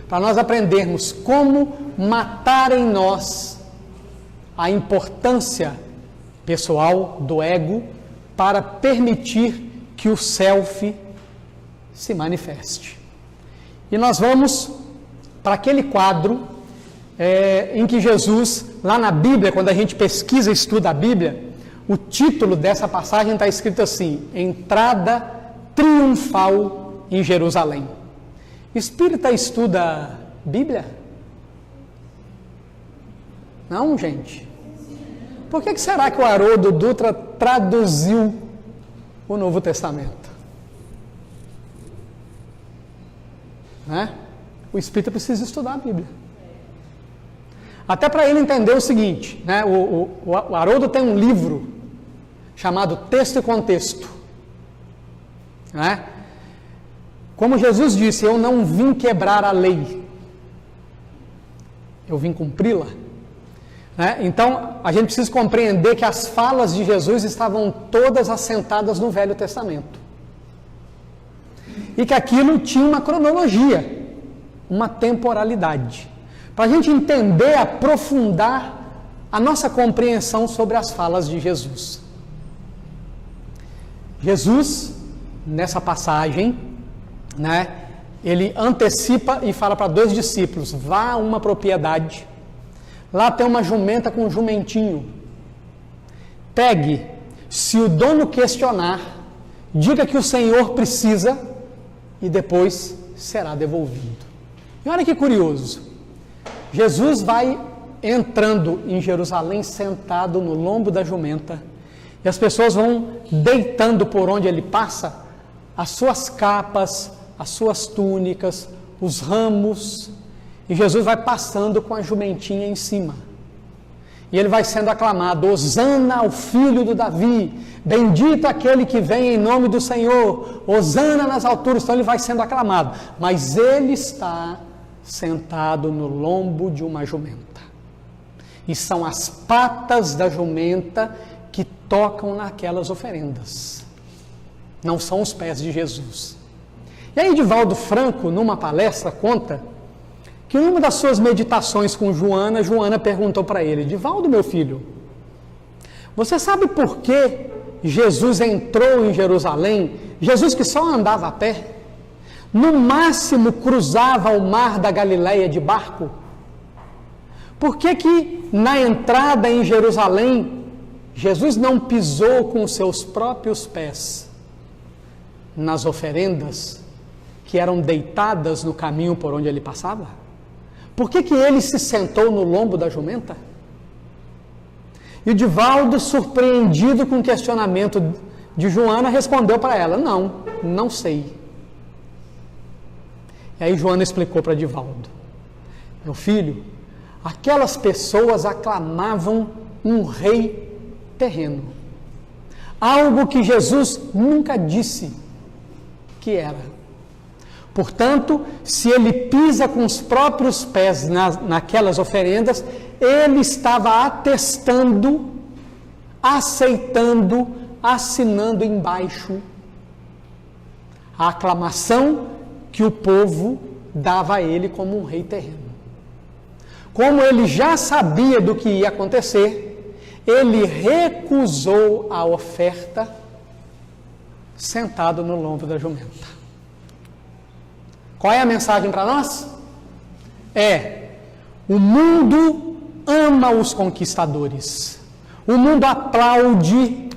para nós aprendermos como matar em nós a importância pessoal do ego para permitir que o self se manifeste. E nós vamos para aquele quadro em que Jesus, lá na Bíblia, quando a gente pesquisa e estuda a Bíblia, o título dessa passagem está escrito assim: Entrada Triunfal em Jerusalém. Espírita estuda Bíblia? Não, gente. Por que será que o Haroldo Dutra traduziu o Novo Testamento. Né? O espírita precisa estudar a Bíblia. Até para ele entender o seguinte, né? O Haroldo tem um livro chamado Texto e Contexto. Né? Como Jesus disse, eu não vim quebrar a lei, eu vim cumpri-la. Né? Então, a gente precisa compreender que as falas de Jesus estavam todas assentadas no Velho Testamento. E que aquilo tinha uma cronologia, uma temporalidade. Para a gente entender, aprofundar a nossa compreensão sobre as falas de Jesus. Jesus, nessa passagem, né, ele antecipa e fala para 2 discípulos: vá a uma propriedade, lá tem uma jumenta com um jumentinho, pegue, se o dono questionar, diga que o Senhor precisa e depois será devolvido. E olha que curioso, Jesus vai entrando em Jerusalém sentado no lombo da jumenta, e as pessoas vão deitando por onde ele passa as suas capas, as suas túnicas, os ramos, e Jesus vai passando com a jumentinha em cima. E ele vai sendo aclamado: Hosana ao filho do Davi, bendito aquele que vem em nome do Senhor, Hosana nas alturas. Então ele vai sendo aclamado, mas ele está sentado no lombo de uma jumenta. E são as patas da jumenta que tocam naquelas oferendas. Não são os pés de Jesus. E aí Divaldo Franco, numa palestra, conta que em uma das suas meditações com Joana perguntou para ele: Divaldo, meu filho, você sabe por que Jesus entrou em Jerusalém? Jesus que só andava a pé, no máximo cruzava o mar da Galileia de barco. Por que na entrada em Jerusalém, Jesus não pisou com os seus próprios pés nas oferendas que eram deitadas no caminho por onde ele passava? Por que ele se sentou no lombo da jumenta? E o Divaldo, surpreendido com o questionamento de Joana, respondeu para ela: não sei. E aí Joana explicou para Divaldo: meu filho, aquelas pessoas aclamavam um rei terreno, algo que Jesus nunca disse que era. Portanto, se ele pisa com os próprios pés naquelas oferendas, ele estava atestando, aceitando, assinando embaixo a aclamação que o povo dava a ele como um rei terreno. Como ele já sabia do que ia acontecer, ele recusou a oferta sentado no lombo da jumenta. Qual é a mensagem para nós? O mundo ama os conquistadores. O mundo aplaude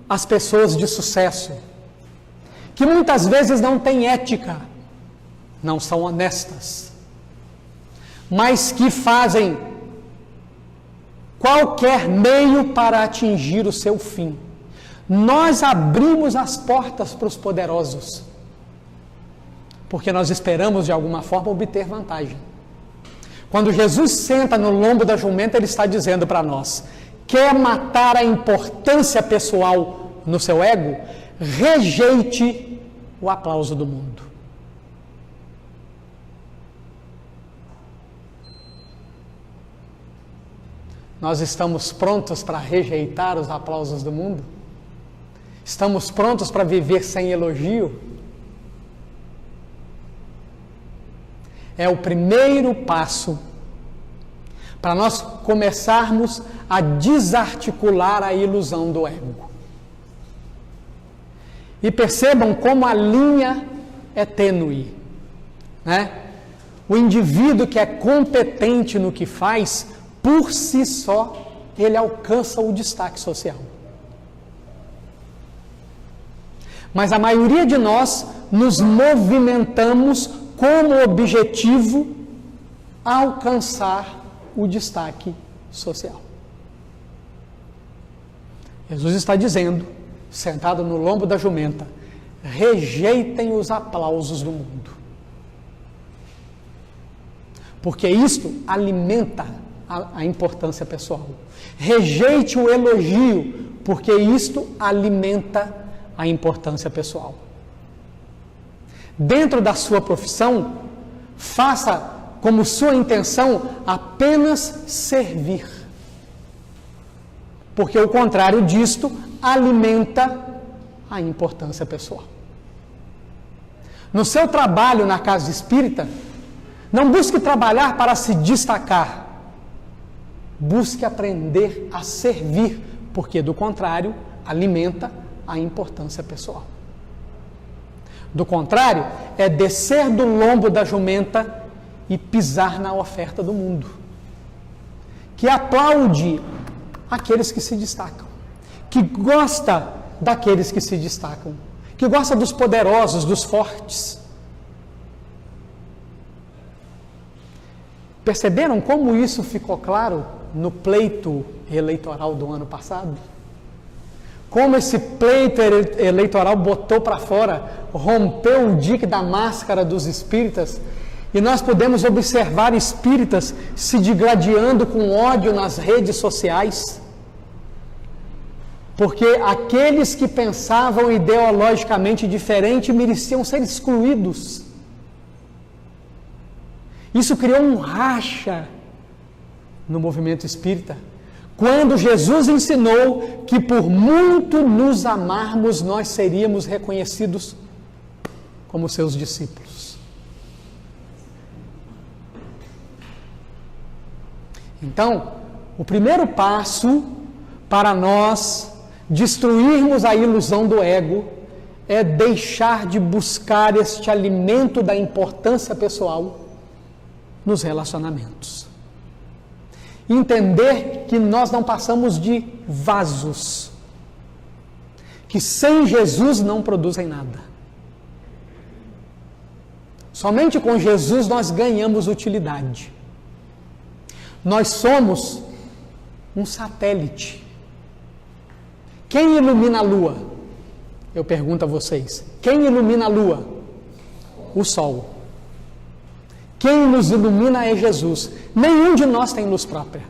as pessoas de sucesso, que muitas vezes não têm ética, não são honestas, mas que fazem qualquer meio para atingir o seu fim. Nós abrimos as portas para os poderosos, porque nós esperamos de alguma forma obter vantagem. Quando Jesus senta no lombo da jumenta, ele está dizendo para nós: quer matar a importância pessoal no seu ego? Rejeite o aplauso do mundo. Nós estamos prontos para rejeitar os aplausos do mundo? Estamos prontos para viver sem elogio? É o primeiro passo para nós começarmos a desarticular a ilusão do ego. E percebam como a linha é tênue, né? O indivíduo que é competente no que faz, por si só, ele alcança o destaque social. Mas a maioria de nós nos movimentamos como objetivo alcançar o destaque social. Jesus está dizendo: sentado no lombo da jumenta. Rejeitem os aplausos do mundo. Porque isto alimenta a importância pessoal. Rejeite o elogio, porque isto alimenta a importância pessoal. Dentro da sua profissão, faça como sua intenção apenas servir. Porque o contrário disto alimenta a importância pessoal. No seu trabalho na casa espírita, não busque trabalhar para se destacar. Busque aprender a servir, porque do contrário, alimenta a importância pessoal. Do contrário, é descer do lombo da jumenta e pisar na oferta do mundo, que aplaude aqueles que se destacam, que gosta daqueles que se destacam, que gosta dos poderosos, dos fortes. Perceberam como isso ficou claro no pleito eleitoral do ano passado? Como esse pleito eleitoral botou para fora, rompeu o dique da máscara dos espíritas, e nós podemos observar espíritas se digladiando com ódio nas redes sociais, porque aqueles que pensavam ideologicamente diferente mereciam ser excluídos. Isso criou um racha no movimento espírita, quando Jesus ensinou que por muito nos amarmos, nós seríamos reconhecidos como seus discípulos. Então, o primeiro passo para nós destruirmos a ilusão do ego é deixar de buscar este alimento da importância pessoal nos relacionamentos. Entender que nós não passamos de vasos, que sem Jesus não produzem nada. Somente com Jesus nós ganhamos utilidade. Nós somos um satélite. Quem ilumina a lua? Eu pergunto a vocês. Quem ilumina a lua? O sol. Quem nos ilumina é Jesus. Nenhum de nós tem luz própria.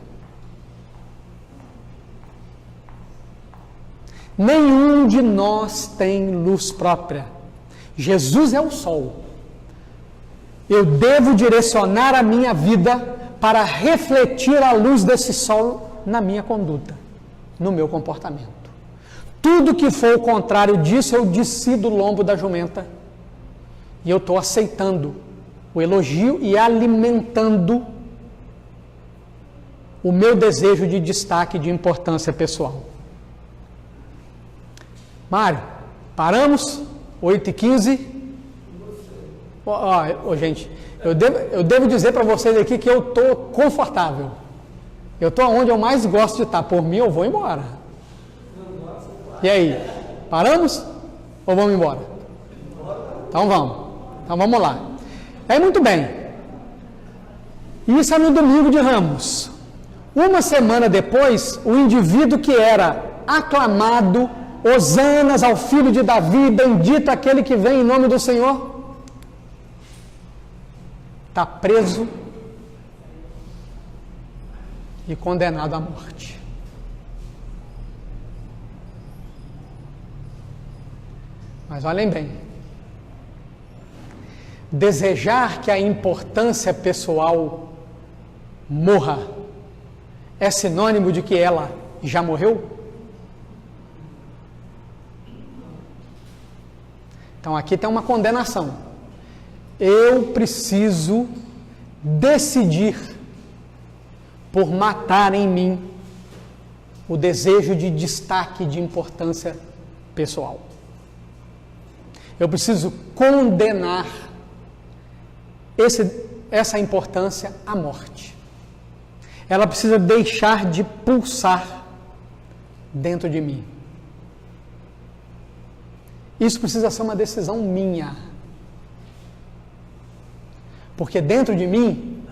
Nenhum de nós tem luz própria. Jesus é o sol. Eu devo direcionar a minha vida para refletir a luz desse sol na minha conduta, no meu comportamento. Tudo que for o contrário disso, eu desci do lombo da jumenta e eu estou aceitando o elogio e alimentando o meu desejo de destaque, de importância pessoal. Mário, paramos? 8h15. Gente, eu devo dizer para vocês aqui que eu estou confortável. Eu estou onde eu mais gosto de estar. Por mim, eu vou embora. E aí, paramos? Ou vamos embora? Então vamos lá. Aí, muito bem. Isso é no domingo de Ramos. Uma semana depois, o indivíduo que era aclamado, hosanas ao filho de Davi, bendito aquele que vem em nome do Senhor, está preso e condenado à morte. Mas olhem bem, desejar que a importância pessoal morra é sinônimo de que ela já morreu? Então aqui tem uma condenação. Eu preciso decidir por matar em mim o desejo de destaque, de importância pessoal. Eu preciso condenar essa importância à morte. Ela precisa deixar de pulsar dentro de mim. Isso precisa ser uma decisão minha. Porque dentro de mim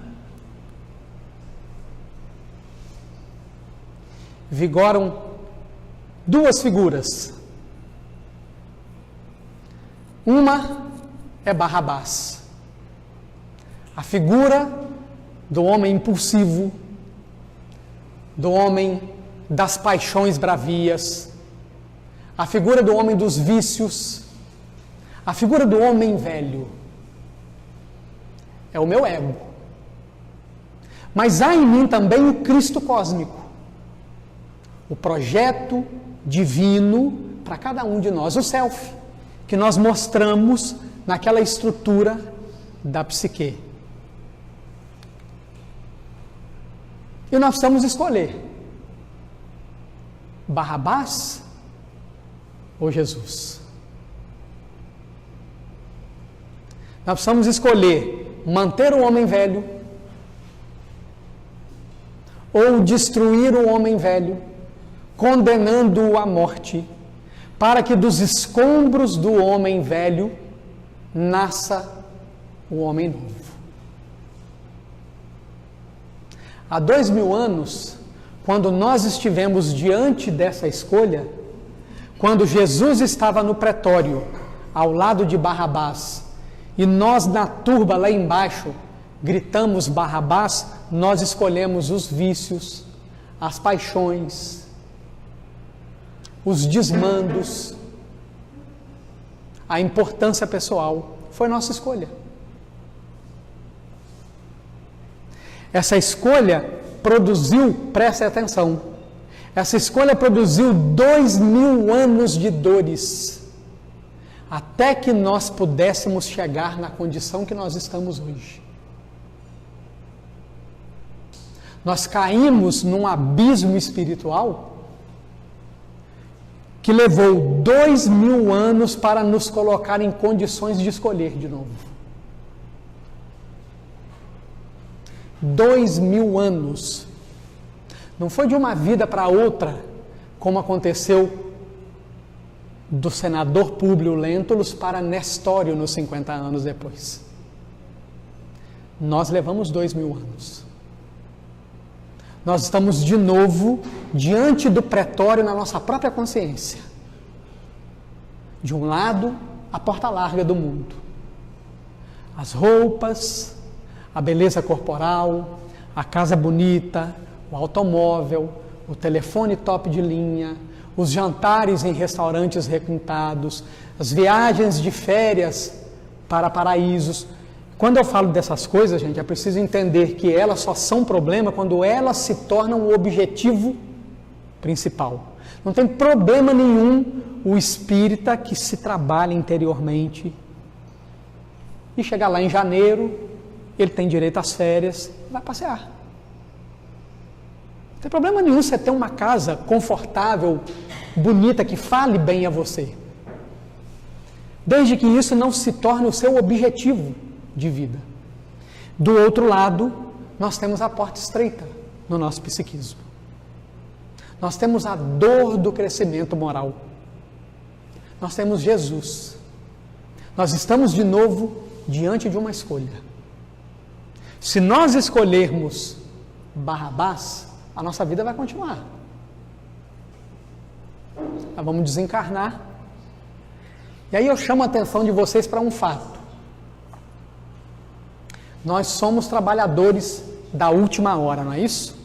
vigoram duas figuras Uma é Barrabás, a figura do homem impulsivo, do homem das paixões bravias, a figura do homem dos vícios, a figura do homem velho. É o meu ego. Mas há em mim também o Cristo cósmico, o projeto divino para cada um de nós, o self, que nós mostramos naquela estrutura da psique. E nós precisamos escolher Barrabás ou Jesus. Nós precisamos escolher manter o homem velho ou destruir o homem velho, condenando-o à morte, para que dos escombros do homem velho nasça o homem novo. Há 2000 anos, quando nós estivemos diante dessa escolha, quando Jesus estava no pretório, ao lado de Barrabás, e nós na turba lá embaixo gritamos Barrabás, nós escolhemos os vícios, as paixões, os desmandos, a importância pessoal. Foi nossa escolha. Essa escolha produziu, preste atenção, essa escolha produziu 2000 anos de dores, até que nós pudéssemos chegar na condição que nós estamos hoje. Nós caímos num abismo espiritual que levou 2000 anos para nos colocar em condições de escolher de novo. 2000 anos. Não foi de uma vida para outra, como aconteceu do senador Públio Lentulus para Nestório nos 50 anos depois. Nós levamos 2000 anos. Nós estamos de novo diante do pretório na nossa própria consciência. De um lado, a porta larga do mundo. As roupas, a beleza corporal, a casa bonita, o automóvel, o telefone top de linha, os jantares em restaurantes requintados, as viagens de férias para paraísos. Quando eu falo dessas coisas, gente, é preciso entender que elas só são problema quando elas se tornam o objetivo principal. Não tem problema nenhum o espírita que se trabalha interiormente e chegar lá em janeiro, ele tem direito às férias, vai passear. Não tem problema nenhum você ter uma casa confortável, bonita, que fale bem a você. Desde que isso não se torne o seu objetivo de vida. Do outro lado, nós temos a porta estreita no nosso psiquismo. Nós temos a dor do crescimento moral. Nós temos Jesus. Nós estamos de novo diante de uma escolha. Se nós escolhermos Barrabás, a nossa vida vai continuar. Nós vamos desencarnar. E aí eu chamo a atenção de vocês para um fato. Nós somos trabalhadores da última hora, não é isso?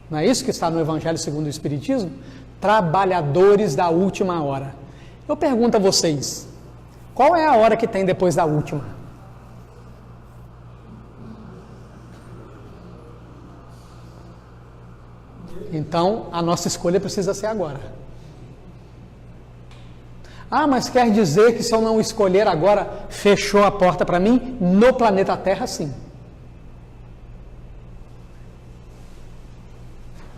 Não é isso que está no Evangelho segundo o Espiritismo? Trabalhadores da última hora. Eu pergunto a vocês, qual é a hora que tem depois da última? Então, a nossa escolha precisa ser agora. Ah, mas quer dizer que se eu não escolher agora, fechou a porta para mim? No planeta Terra, sim.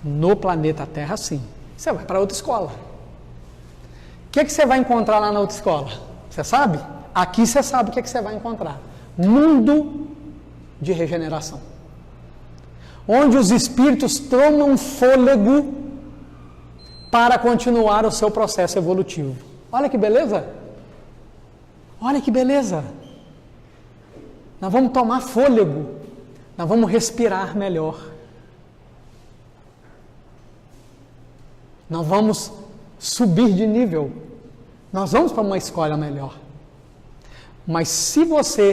No planeta Terra, sim. Você vai para outra escola. O que você vai encontrar lá na outra escola? Você sabe? Aqui você sabe o que você vai encontrar. Mundo de regeneração. Onde os espíritos tomam fôlego para continuar o seu processo evolutivo. Olha que beleza! Olha que beleza! Nós vamos tomar fôlego, nós vamos respirar melhor. Nós vamos subir de nível, nós vamos para uma escola melhor. Mas se você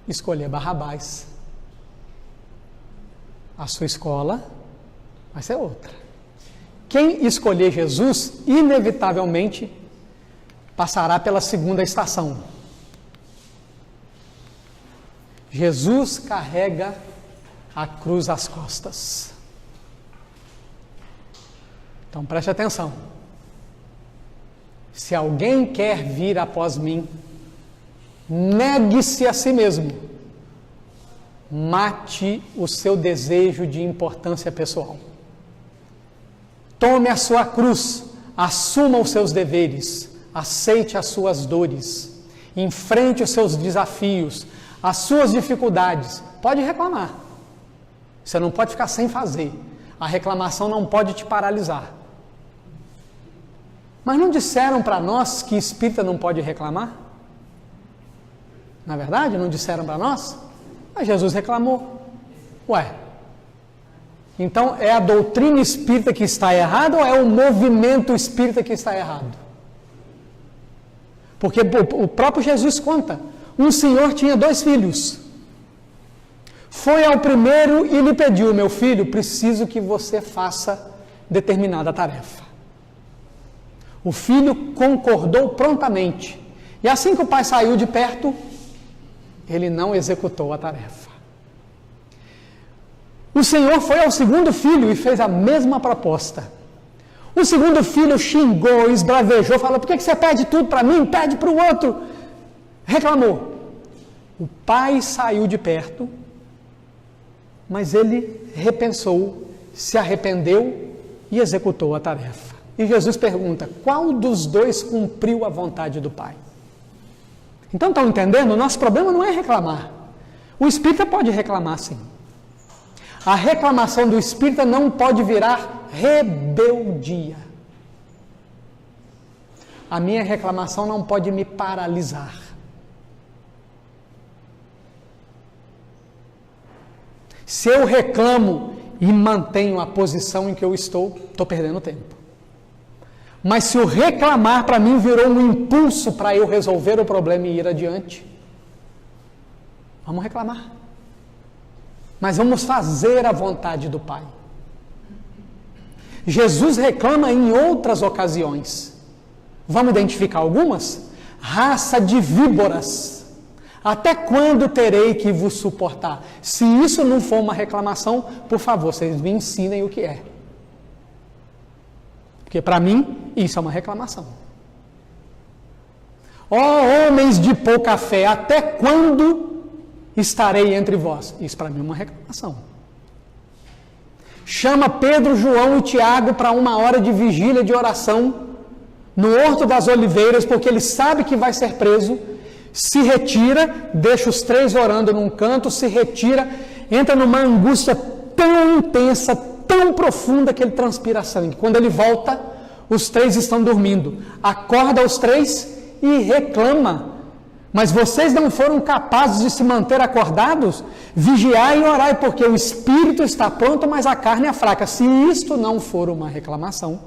escolher Barrabás, a sua escola vai ser outra. Quem escolher Jesus, inevitavelmente, passará pela segunda estação. Jesus carrega a cruz às costas. Então preste atenção. Se alguém quer vir após mim, negue-se a si mesmo. Mate o seu desejo de importância pessoal. Tome a sua cruz, assuma os seus deveres, aceite as suas dores, enfrente os seus desafios, as suas dificuldades. Pode reclamar. Você não pode ficar sem fazer. A reclamação não pode te paralisar. Mas não disseram para nós que espírita não pode reclamar? Na verdade, não disseram para nós? Mas Jesus reclamou. Ué, então é a doutrina espírita que está errada ou é o movimento espírita que está errado? Porque o próprio Jesus conta. Um senhor tinha 2 filhos. Foi ao primeiro e lhe pediu: meu filho, preciso que você faça determinada tarefa. O filho concordou prontamente. E assim que o pai saiu de perto, ele não executou a tarefa. O Senhor foi ao segundo filho e fez a mesma proposta. O segundo filho xingou, esbravejou, falou: por que você pede tudo para mim? Pede para o outro. Reclamou. O pai saiu de perto, mas ele repensou, se arrependeu e executou a tarefa. E Jesus pergunta: qual dos 2 cumpriu a vontade do pai? Então estão entendendo? O nosso problema não é reclamar. O espírita pode reclamar sim. A reclamação do espírita não pode virar rebeldia. A minha reclamação não pode me paralisar. Se eu reclamo e mantenho a posição em que eu estou perdendo tempo. Mas se o reclamar para mim virou um impulso para eu resolver o problema e ir adiante, vamos reclamar. Mas vamos fazer a vontade do Pai. Jesus reclama em outras ocasiões. Vamos identificar algumas? Raça de víboras, até quando terei que vos suportar? Se isso não for uma reclamação, por favor, vocês me ensinem o que é. Porque para mim, isso é uma reclamação. Ó homens de pouca fé, até quando estarei entre vós? Isso para mim é uma reclamação. Chama Pedro, João e Tiago para uma hora de vigília de oração no Horto das Oliveiras, porque ele sabe que vai ser preso, se retira, deixa os 3 orando num canto, se retira, entra numa angústia tão intensa, tão profunda que ele transpira sangue. Quando ele volta, os 3 estão dormindo. Acorda os 3 e reclama: mas vocês não foram capazes de se manter acordados? Vigiai e orai, porque o espírito está pronto, mas a carne é fraca. Se isto não for uma reclamação,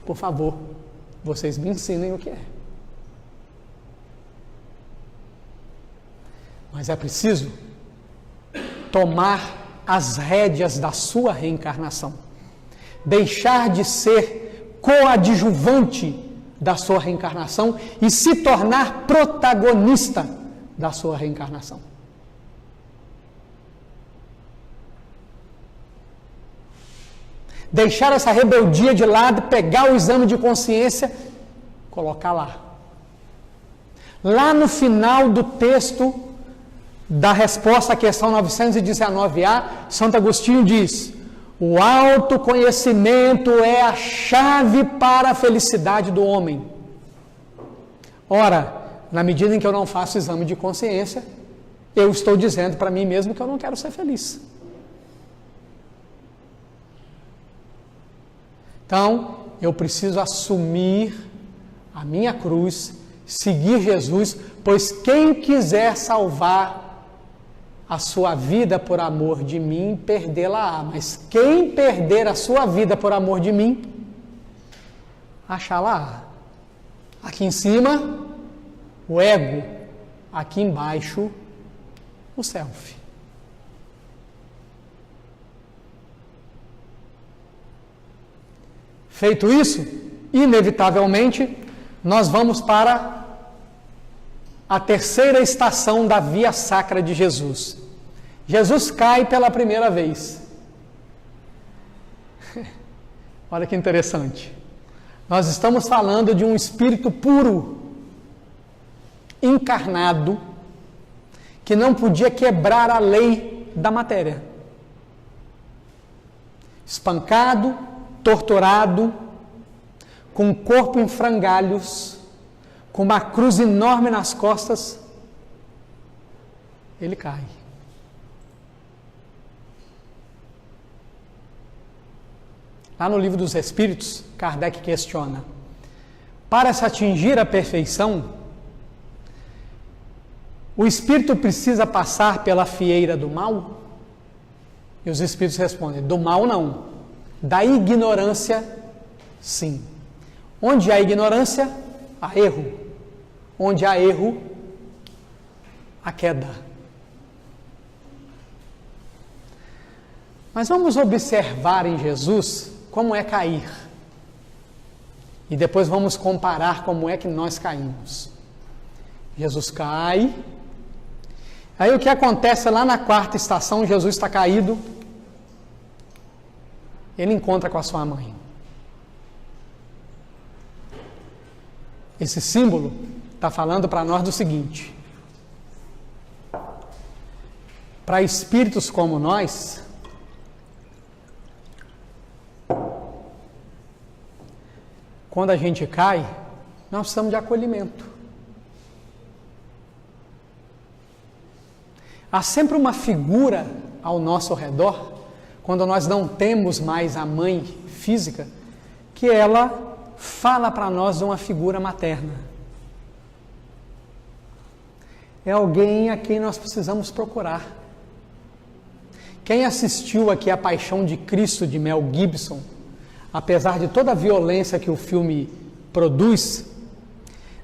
por favor, vocês me ensinem o que é. Mas é preciso tomar as rédeas da sua reencarnação. Deixar de ser coadjuvante da sua reencarnação e se tornar protagonista da sua reencarnação. Deixar essa rebeldia de lado, pegar o exame de consciência, colocar lá. Lá no final do texto da resposta à questão 919A, Santo Agostinho diz: o autoconhecimento é a chave para a felicidade do homem. Ora, na medida em que eu não faço exame de consciência, eu estou dizendo para mim mesmo que eu não quero ser feliz. Então, eu preciso assumir a minha cruz, seguir Jesus, pois quem quiser salvar a sua vida por amor de mim, perdê-la-á. Mas quem perder a sua vida por amor de mim, achá-la-á. Aqui em cima, O ego, aqui embaixo, o self. Feito isso, inevitavelmente, nós vamos para a terceira estação da via sacra de Jesus. Jesus cai pela primeira vez. Olha que interessante. Nós estamos falando de um espírito puro, encarnado, que não podia quebrar a lei da matéria. Espancado, torturado, com o corpo em frangalhos, com uma cruz enorme nas costas, ele cai. Lá no Livro dos Espíritos, Kardec questiona: para se atingir a perfeição, o espírito precisa passar pela fieira do mal? E os espíritos respondem: do mal não, da ignorância sim. Onde há ignorância, há erro. Onde há erro, há queda. Mas vamos observar em Jesus como é cair. E depois vamos comparar como é que nós caímos. Jesus cai. Aí o que acontece lá na quarta estação, Jesus está caído. Ele encontra com a sua mãe. Esse símbolo está falando para nós do seguinte: para espíritos como nós, quando a gente cai, nós precisamos de acolhimento. Há sempre uma figura ao nosso redor, quando nós não temos mais a mãe física, que ela fala para nós de uma figura materna. É alguém a quem nós precisamos procurar. Quem assistiu aqui a Paixão de Cristo, de Mel Gibson, apesar de toda a violência que o filme produz,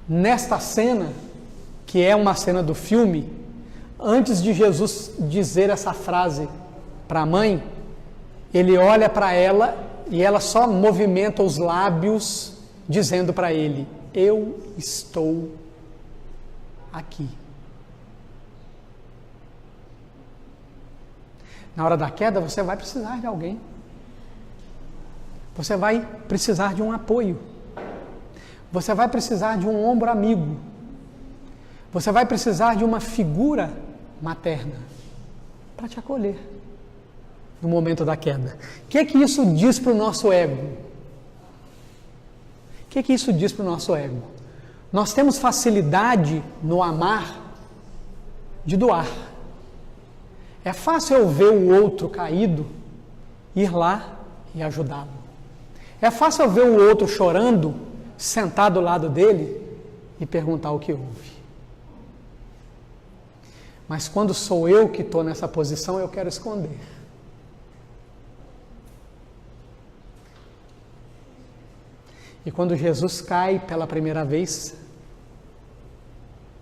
nesta cena, que é uma cena do filme, antes de Jesus dizer essa frase para a mãe, ele olha para ela e ela só movimenta os lábios, dizendo para ele: eu estou aqui. Na hora da queda, você vai precisar de alguém. Você vai precisar de um apoio. Você vai precisar de um ombro amigo. Você vai precisar de uma figura materna para te acolher no momento da queda. O que é que isso diz para o nosso ego? O que é que isso diz para o nosso ego? Nós temos facilidade no amar de doar. É fácil eu ver o outro caído, ir lá e ajudá-lo. É fácil eu ver o outro chorando, sentar do lado dele e perguntar o que houve. Mas quando sou eu que estou nessa posição, eu quero esconder. E quando Jesus cai pela primeira vez,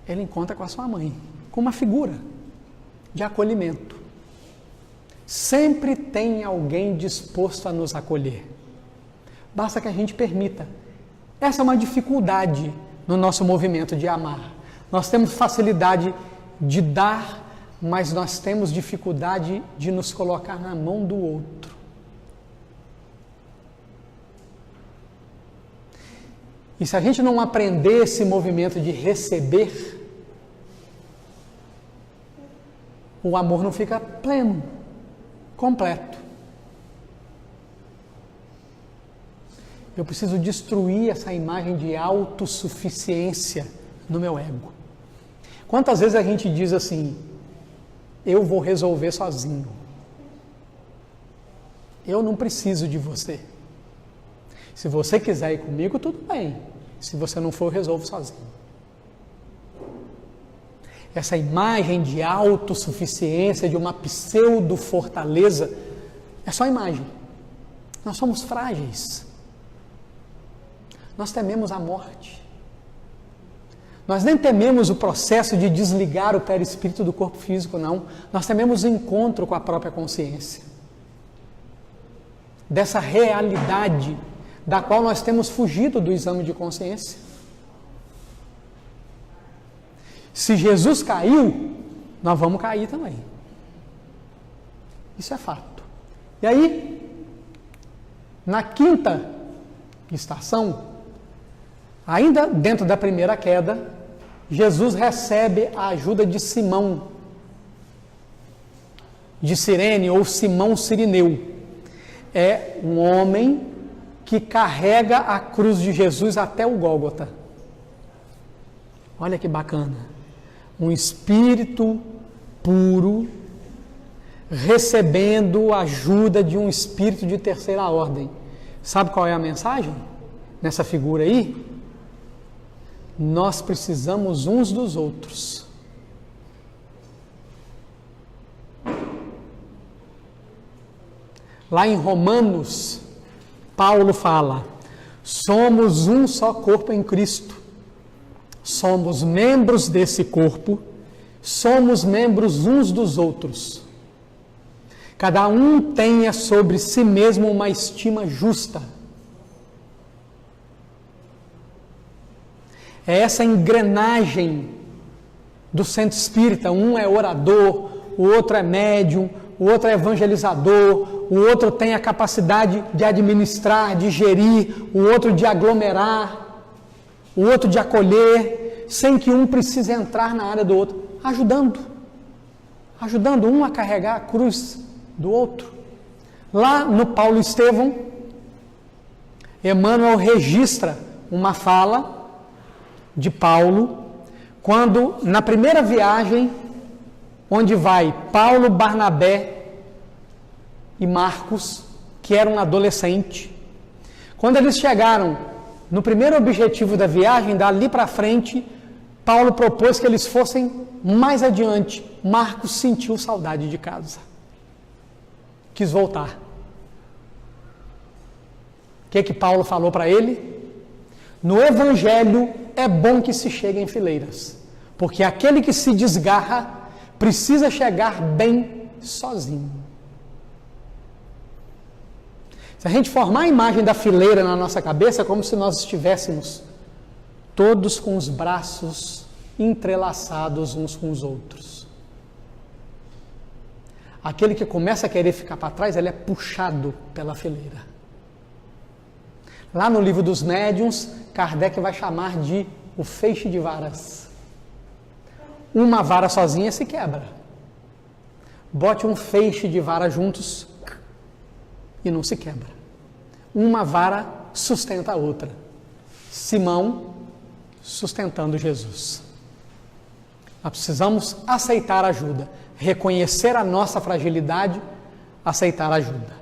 ele encontra com a sua mãe, com uma figura de acolhimento. Sempre tem alguém disposto a nos acolher. Basta que a gente permita. Essa é uma dificuldade no nosso movimento de amar. Nós temos facilidade de dar, mas nós temos dificuldade de nos colocar na mão do outro. E se a gente não aprender esse movimento de receber, o amor não fica pleno, completo. Eu preciso destruir essa imagem de autossuficiência no meu ego. Quantas vezes a gente diz assim: eu vou resolver sozinho. Eu não preciso de você. Se você quiser ir comigo, tudo bem. Se você não for, eu resolvo sozinho. Essa imagem de autossuficiência, de uma pseudo-fortaleza, é só imagem. Nós somos frágeis. Nós tememos a morte. Nós nem tememos o processo de desligar o perispírito do corpo físico, não. Nós tememos o encontro com a própria consciência. Dessa realidade da qual nós temos fugido do exame de consciência. Se Jesus caiu, nós vamos cair também. Isso é fato. E aí, na quinta estação, ainda dentro da primeira queda, Jesus recebe a ajuda de Simão, de Cirene, ou Simão Cirineu. É um homem que carrega a cruz de Jesus até o Gólgota. Olha que bacana. Um espírito puro, recebendo a ajuda de um espírito de terceira ordem. Sabe qual é a mensagem nessa figura aí? Nós precisamos uns dos outros. Lá em Romanos, Paulo fala: somos um só corpo em Cristo, somos membros desse corpo, somos membros uns dos outros. Cada um tenha sobre si mesmo uma estima justa. É essa engrenagem do centro espírita. Um é orador, o outro é médium, o outro é evangelizador, o outro tem a capacidade de administrar, de gerir, o outro de aglomerar, o outro de acolher, sem que um precise entrar na área do outro, ajudando um a carregar a cruz do outro. Lá no Paulo Estevão, Emmanuel registra uma fala de Paulo, quando na primeira viagem, onde vai Paulo, Barnabé e Marcos, que eram adolescentes, quando eles chegaram no primeiro objetivo da viagem, dali para frente, Paulo propôs que eles fossem mais adiante. Marcos sentiu saudade de casa, quis voltar. O que Paulo falou para ele? No Evangelho é bom que se chegue em fileiras, porque aquele que se desgarra precisa chegar bem sozinho. Se a gente formar a imagem da fileira na nossa cabeça, é como se nós estivéssemos todos com os braços entrelaçados uns com os outros. Aquele que começa a querer ficar para trás, ele é puxado pela fileira. Lá no livro dos médiuns, Kardec vai chamar de o feixe de varas. Uma vara sozinha se quebra. Bote um feixe de vara juntos e não se quebra. Uma vara sustenta a outra. Simão sustentando Jesus. Nós precisamos aceitar ajuda, reconhecer a nossa fragilidade, aceitar ajuda.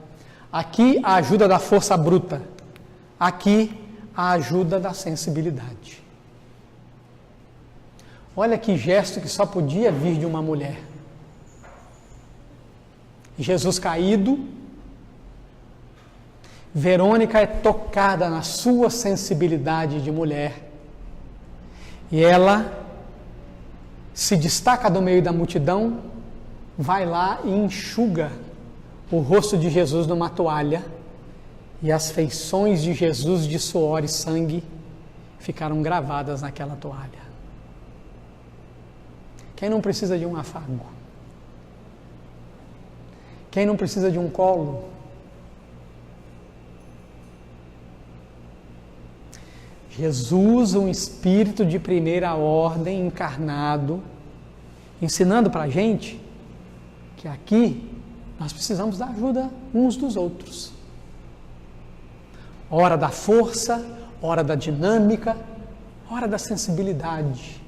Aqui a ajuda da força bruta, aqui a ajuda da sensibilidade. Olha que gesto que só podia vir de uma mulher. Jesus caído, Verônica é tocada na sua sensibilidade de mulher e ela se destaca do meio da multidão, vai lá e enxuga o rosto de Jesus numa toalha e as feições de Jesus de suor e sangue ficaram gravadas naquela toalha. Quem não precisa de um afago? Quem não precisa de um colo? Jesus, um espírito de primeira ordem encarnado, ensinando para a gente que aqui nós precisamos da ajuda uns dos outros. Hora da força, hora da dinâmica, hora da sensibilidade.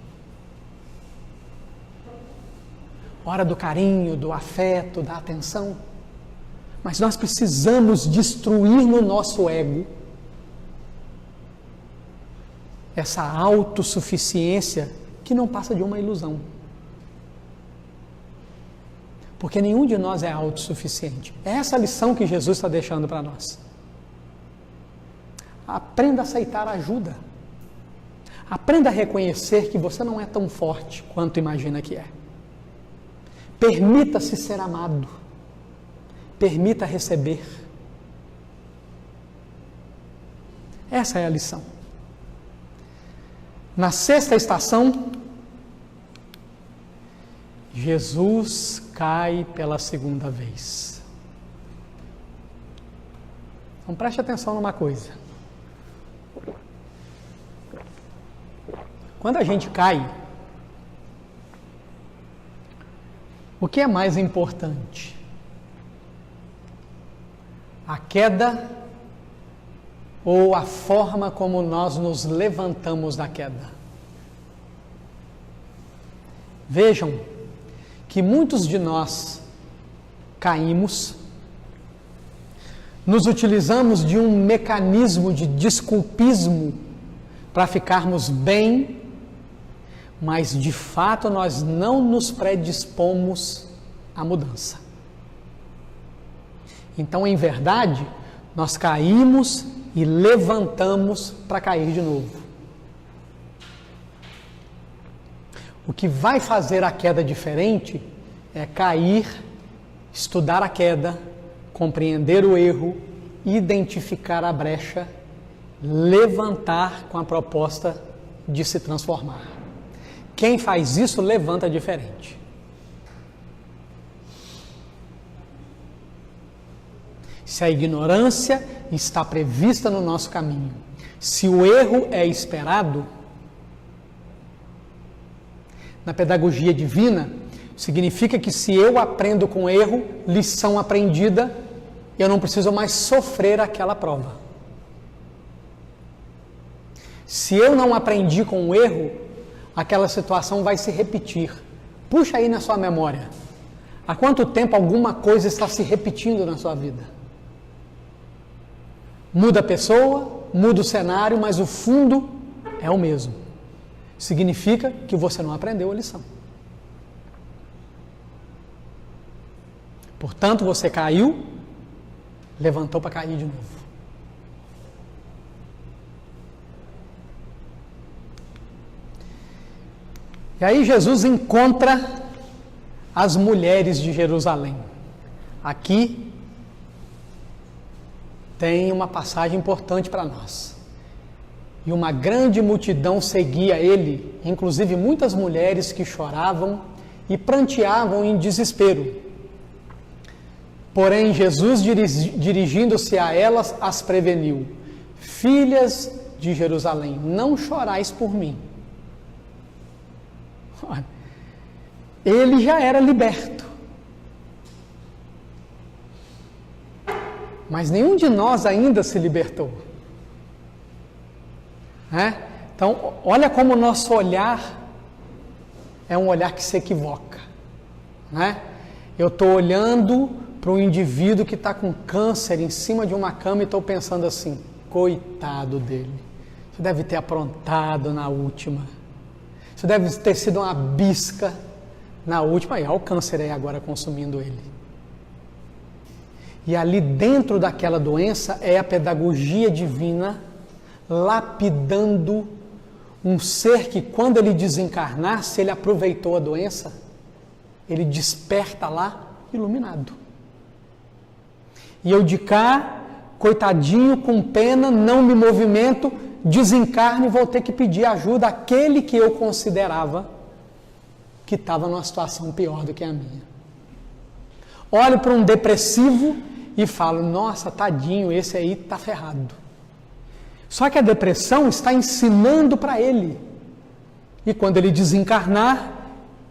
Hora do carinho, do afeto, da atenção. Mas nós precisamos destruir no nosso ego essa autossuficiência que não passa de uma ilusão. Porque nenhum de nós é autossuficiente. É essa a lição que Jesus está deixando para nós. Aprenda a aceitar ajuda. Aprenda a reconhecer que você não é tão forte quanto imagina que é. Permita-se ser amado. Permita receber. Essa é a lição. Na sexta estação, Jesus cai pela segunda vez. Então preste atenção numa coisa. Quando a gente cai, o que é mais importante? A queda ou a forma como nós nos levantamos da queda? Vejam que muitos de nós caímos, nos utilizamos de um mecanismo de desculpismo para ficarmos bem, mas de fato nós não nos predispomos à mudança. Então, em verdade, nós caímos e levantamos para cair de novo. O que vai fazer a queda diferente é cair, estudar a queda, compreender o erro, identificar a brecha, levantar com a proposta de se transformar. Quem faz isso levanta diferente. Se a ignorância está prevista no nosso caminho, se o erro é esperado, na pedagogia divina, significa que se eu aprendo com erro, lição aprendida, eu não preciso mais sofrer aquela prova. Se eu não aprendi com o erro, aquela situação vai se repetir. Puxa aí na sua memória. Há quanto tempo alguma coisa está se repetindo na sua vida? Muda a pessoa, muda o cenário, mas o fundo é o mesmo. Significa que você não aprendeu a lição. Portanto, você caiu, levantou para cair de novo. E aí Jesus encontra as mulheres de Jerusalém. Aqui tem uma passagem importante para nós. E uma grande multidão seguia ele, inclusive muitas mulheres que choravam e pranteavam em desespero. Porém, Jesus, dirigindo-se a elas, as preveniu: filhas de Jerusalém, não chorais por mim. Ele já era liberto. Mas nenhum de nós ainda se libertou. Então, olha como o nosso olhar é um olhar que se equivoca. Eu estou olhando para um indivíduo que está com câncer em cima de uma cama e estou pensando assim: coitado dele, você deve ter aprontado na última, isso deve ter sido uma bisca na última, e olha o câncer aí agora consumindo ele. E ali dentro daquela doença é a pedagogia divina lapidando um ser que, quando ele desencarnar, se ele aproveitou a doença, ele desperta lá iluminado. E eu de cá, coitadinho, com pena, não me movimento, desencarno e vou ter que pedir ajuda àquele que eu considerava que estava numa situação pior do que a minha. Olho para um depressivo e falo: nossa, tadinho, esse aí está ferrado. Só que a depressão está ensinando para ele. E quando ele desencarnar,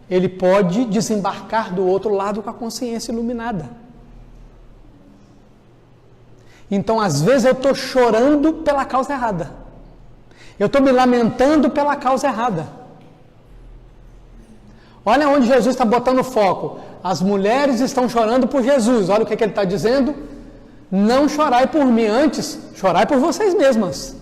ele pode desembarcar do outro lado com a consciência iluminada. Então, às vezes, eu estou chorando pela causa errada. Eu estou me lamentando pela causa errada. Olha onde Jesus está botando foco. As mulheres estão chorando por Jesus. Olha o que ele está dizendo. Não chorai por mim, antes chorai por vocês mesmas.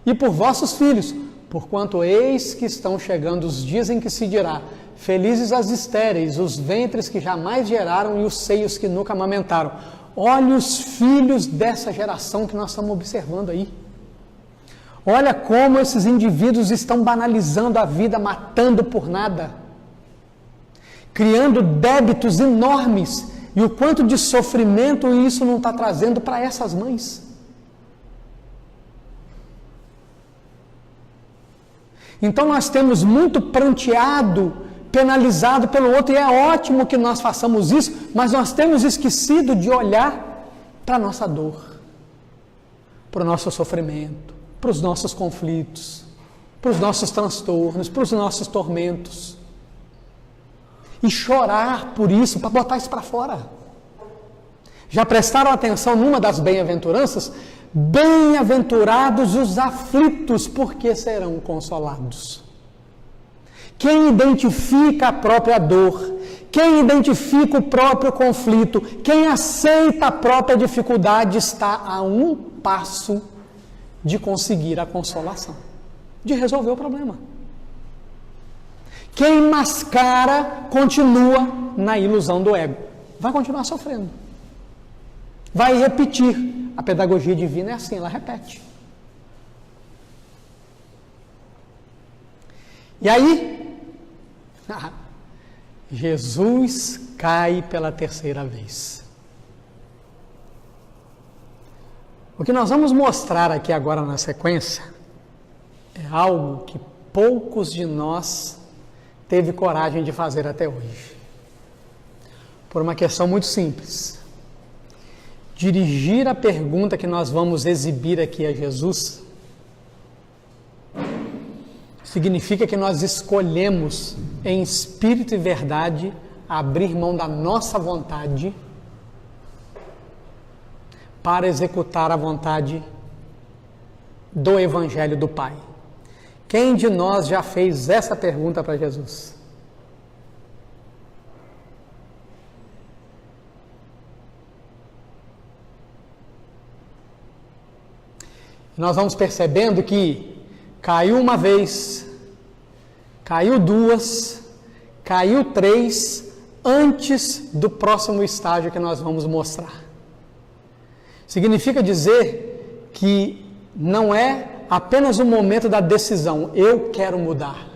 E por vossos filhos, porquanto eis que estão chegando os dias em que se dirá: felizes as estéreis, os ventres que jamais geraram e os seios que nunca amamentaram. Olha os filhos dessa geração que nós estamos observando aí. Olha como esses indivíduos estão banalizando a vida, matando por nada, criando débitos enormes, e o quanto de sofrimento isso não está trazendo para essas mães. Então nós temos muito pranteado, penalizado pelo outro, e é ótimo que nós façamos isso, mas nós temos esquecido de olhar para a nossa dor, para o nosso sofrimento, para os nossos conflitos, para os nossos transtornos, para os nossos tormentos. E chorar por isso, para botar isso para fora. Já prestaram atenção numa das bem-aventuranças? Bem-aventurados os aflitos, porque serão consolados. Quem identifica a própria dor, quem identifica o próprio conflito, quem aceita a própria dificuldade, está a um passo de conseguir a consolação, de resolver o problema. Quem mascara continua na ilusão do ego, vai continuar sofrendo, vai repetir. A pedagogia divina é assim, ela repete. E aí, Jesus cai pela terceira vez. O que nós vamos mostrar aqui agora na sequência é algo que poucos de nós teve coragem de fazer até hoje. Por uma questão muito simples. Dirigir a pergunta que nós vamos exibir aqui a Jesus significa que nós escolhemos, em espírito e verdade, abrir mão da nossa vontade para executar a vontade do Evangelho do Pai. Quem de nós já fez essa pergunta para Jesus? Nós vamos percebendo que caiu uma vez, caiu duas, caiu três, antes do próximo estágio que nós vamos mostrar. Significa dizer que não é apenas o momento da decisão, eu quero mudar.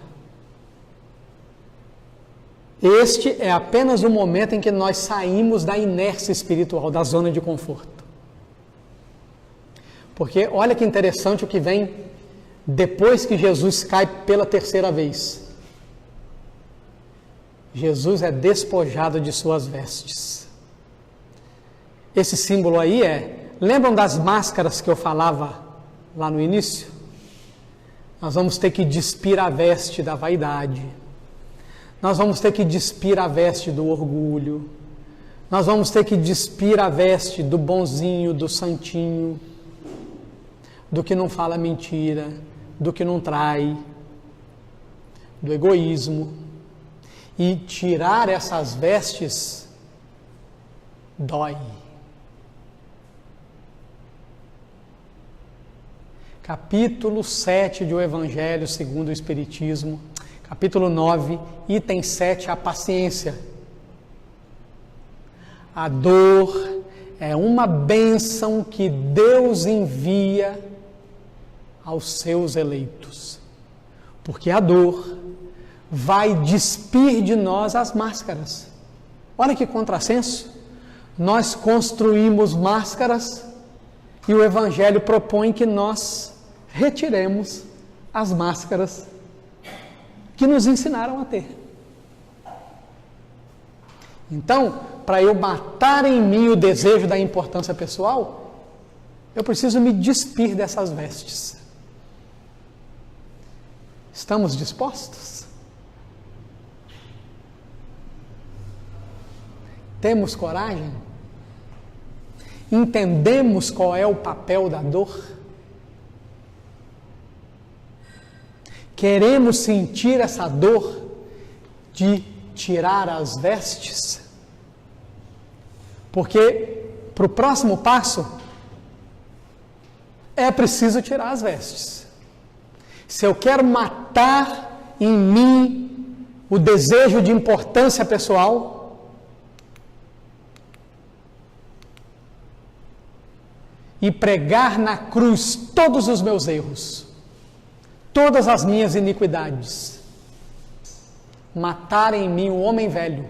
Este é apenas o momento em que nós saímos da inércia espiritual, da zona de conforto. Porque olha que interessante o que vem depois que Jesus cai pela terceira vez. Jesus é despojado de suas vestes. Esse símbolo aí lembram das máscaras que eu falava lá no início? Nós vamos ter que despir a veste da vaidade. Nós vamos ter que despir a veste do orgulho. Nós vamos ter que despir a veste do bonzinho, do santinho, do que não fala mentira, do que não trai, do egoísmo. E tirar essas vestes dói. Capítulo 7 do Evangelho segundo o Espiritismo, capítulo 9, item 7, a paciência. A dor é uma bênção que Deus envia aos seus eleitos, porque a dor vai despir de nós as máscaras. Olha que contrassenso. Nós construímos máscaras e o Evangelho propõe que nós retiremos as máscaras que nos ensinaram a ter. Então, para eu matar em mim o desejo da importância pessoal, eu preciso me despir dessas vestes. Estamos dispostos? Temos coragem? Entendemos qual é o papel da dor? Queremos sentir essa dor de tirar as vestes? Porque para o próximo passo é preciso tirar as vestes. Se eu quero matar em mim o desejo de importância pessoal, e pregar na cruz todos os meus erros, todas as minhas iniquidades, matar em mim o homem velho,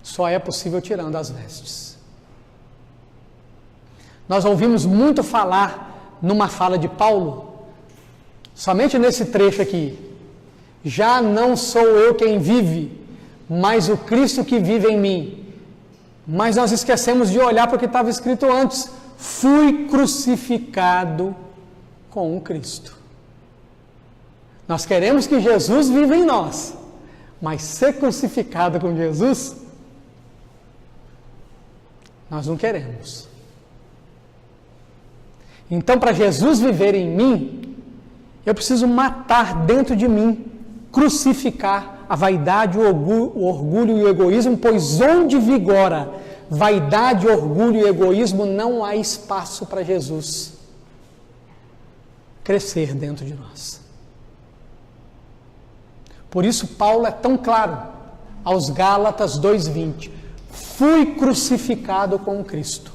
só é possível tirando as vestes. Nós ouvimos muito falar numa fala de Paulo, somente nesse trecho aqui: já não sou eu quem vive, mas o Cristo que vive em mim. Mas nós esquecemos de olhar para o que estava escrito antes: fui crucificado com o Cristo. Nós queremos que Jesus viva em nós, mas ser crucificado com Jesus, nós não queremos. Então, para Jesus viver em mim, eu preciso matar dentro de mim, crucificar a vaidade, o orgulho e o egoísmo, pois onde vigora vaidade, orgulho e egoísmo, não há espaço para Jesus crescer dentro de nós. Por isso Paulo é tão claro aos Gálatas 2:20: fui crucificado com Cristo.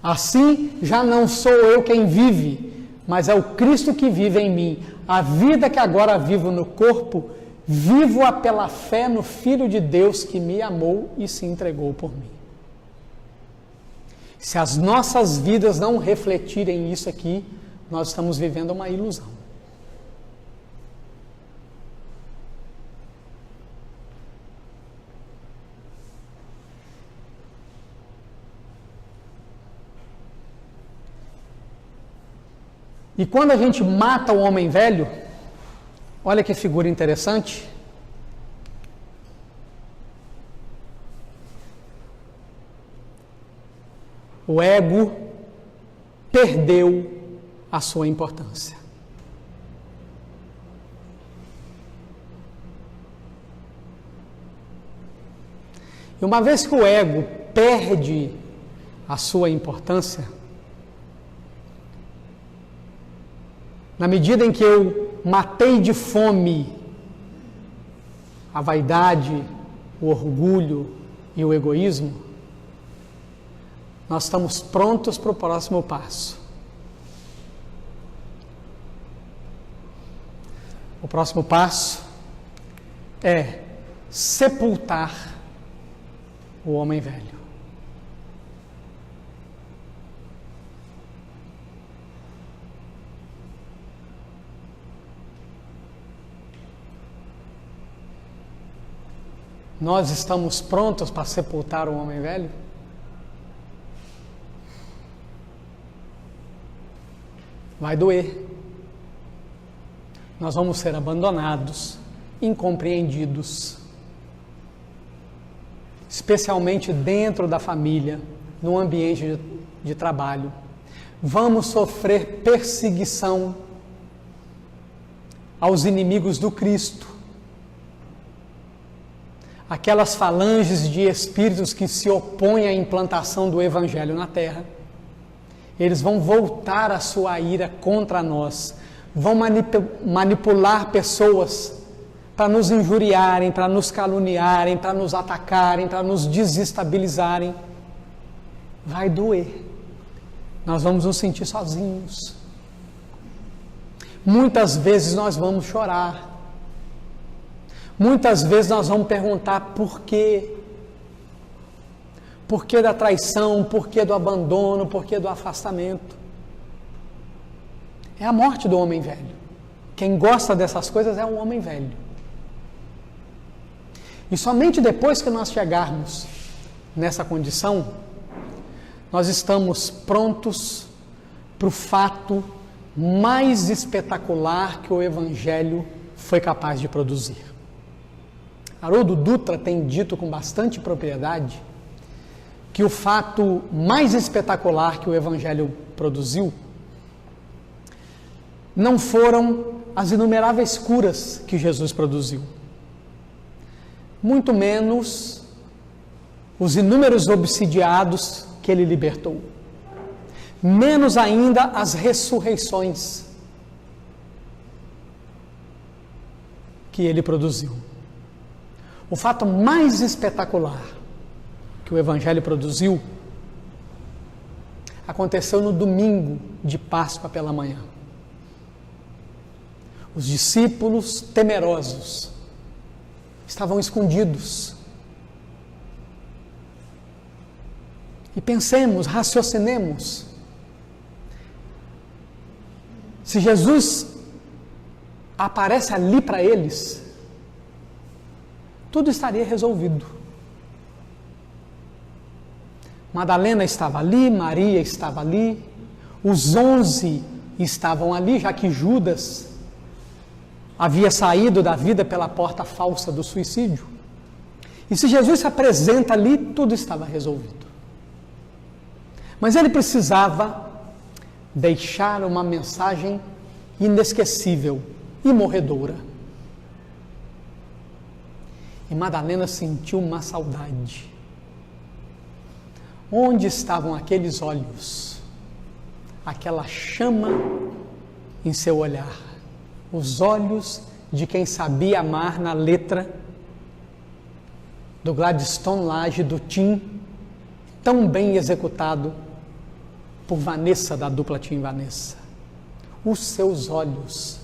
Assim, já não sou eu quem vive, mas é o Cristo que vive em mim. A vida que agora vivo no corpo, vivo-a pela fé no Filho de Deus que me amou e se entregou por mim. Se as nossas vidas não refletirem isso aqui, nós estamos vivendo uma ilusão. E quando a gente mata o homem velho, olha que figura interessante. O ego perdeu a sua importância. E uma vez que o ego perde a sua importância, na medida em que eu matei de fome a vaidade, o orgulho e o egoísmo, nós estamos prontos para o próximo passo. O próximo passo é sepultar o homem velho. Nós estamos prontos para sepultar o homem velho? Vai doer. Nós vamos ser abandonados, incompreendidos, especialmente dentro da família, no ambiente de trabalho. Vamos sofrer perseguição aos inimigos do Cristo. Aquelas falanges de espíritos que se opõem à implantação do Evangelho na Terra, eles vão voltar a sua ira contra nós, vão manipular pessoas para nos injuriarem, para nos caluniarem, para nos atacarem, para nos desestabilizarem. Vai doer. Nós vamos nos sentir sozinhos. Muitas vezes nós vamos chorar. Muitas vezes nós vamos perguntar por quê? Por que da traição? Por que do abandono? Por que do afastamento? É a morte do homem velho. Quem gosta dessas coisas é o homem velho. E somente depois que nós chegarmos nessa condição, nós estamos prontos para o fato mais espetacular que o Evangelho foi capaz de produzir. Haroldo Dutra tem dito com bastante propriedade que o fato mais espetacular que o Evangelho produziu não foram as inumeráveis curas que Jesus produziu, muito menos os inúmeros obsidiados que ele libertou, menos ainda as ressurreições que ele produziu. O fato mais espetacular que o Evangelho produziu, aconteceu no domingo de Páscoa pela manhã. Os discípulos temerosos estavam escondidos. E pensemos, raciocinemos. Se Jesus aparece ali para eles, tudo estaria resolvido. Madalena estava ali, Maria estava ali, os 11 estavam ali, já que Judas havia saído da vida pela porta falsa do suicídio. E se Jesus se apresenta ali, tudo estava resolvido. Mas ele precisava deixar uma mensagem inesquecível e morredora. E Madalena sentiu uma saudade. Onde estavam aqueles olhos? Aquela chama em seu olhar. Os olhos de quem sabia amar na letra do Gladstone Lage, do Tim, tão bem executado por Vanessa, da dupla Tim Vanessa. Os seus olhos,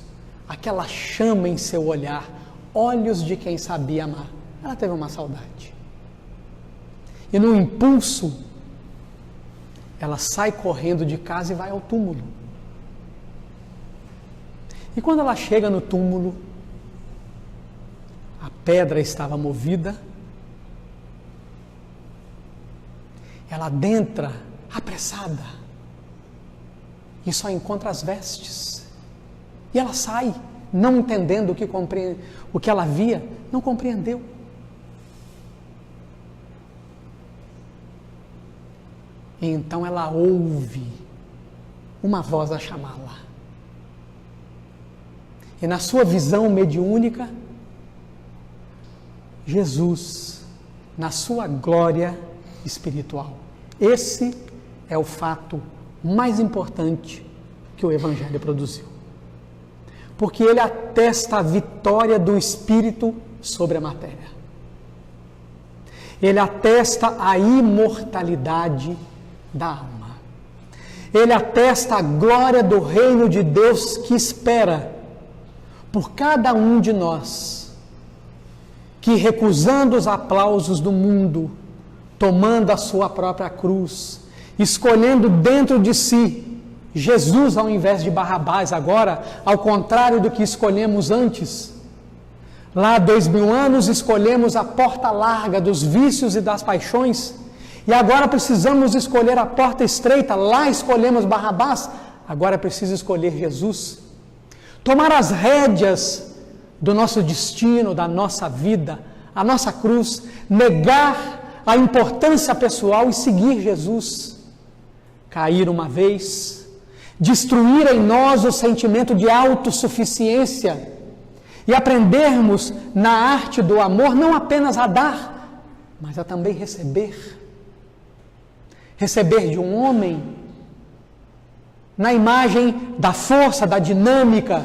aquela chama em seu olhar, olhos de quem sabia amar. Ela teve uma saudade. E no impulso, ela sai correndo de casa e vai ao túmulo. E quando ela chega no túmulo, a pedra estava movida. Ela adentra apressada e só encontra as vestes. E ela sai, não entendendo o que ela via, não compreendeu. E então ela ouve uma voz a chamá-la. E na sua visão mediúnica, Jesus, na sua glória espiritual. Esse é o fato mais importante que o Evangelho produziu. Porque ele atesta a vitória do Espírito sobre a matéria. Ele atesta a imortalidade da alma. Ele atesta a glória do reino de Deus que espera por cada um de nós, que recusando os aplausos do mundo, tomando a sua própria cruz, escolhendo dentro de si Jesus ao invés de Barrabás, agora, ao contrário do que escolhemos antes. Lá há 2000 anos escolhemos a porta larga dos vícios e das paixões, e agora precisamos escolher a porta estreita. Lá escolhemos Barrabás, agora é preciso escolher Jesus. Tomar as rédeas do nosso destino, da nossa vida, a nossa cruz, negar a importância pessoal e seguir Jesus. Cair uma vez, destruir em nós o sentimento de autossuficiência e aprendermos na arte do amor não apenas a dar, mas a também receber. Receber de um homem na imagem da força, da dinâmica,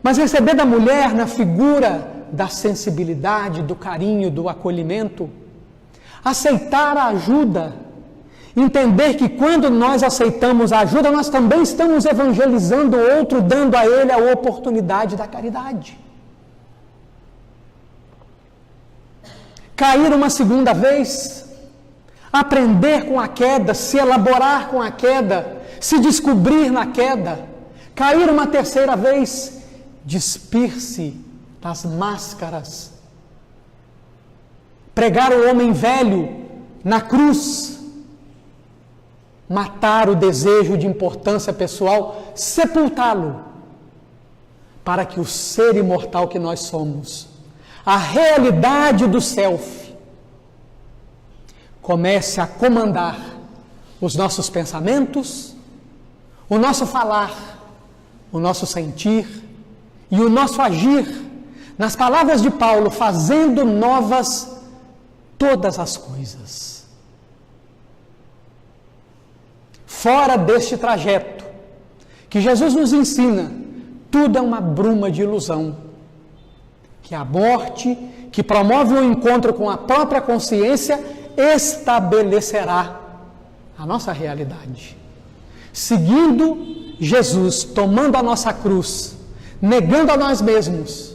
mas receber da mulher na figura da sensibilidade, do carinho, do acolhimento. Aceitar a ajuda, entender que quando nós aceitamos a ajuda, nós também estamos evangelizando o outro, dando a ele a oportunidade da caridade. Cair uma segunda vez, aprender com a queda, se elaborar com a queda, se descobrir na queda. Cair uma terceira vez, despir-se das máscaras, pregar o homem velho na cruz, matar o desejo de importância pessoal, sepultá-lo, para que o ser imortal que nós somos, a realidade do self, comece a comandar os nossos pensamentos, o nosso falar, o nosso sentir e o nosso agir, nas palavras de Paulo, fazendo novas todas as coisas. Fora deste trajeto que Jesus nos ensina, tudo é uma bruma de ilusão, que a morte, que promove o encontro com a própria consciência, estabelecerá a nossa realidade. seguindo Jesus, tomando a nossa cruz, negando a nós mesmos,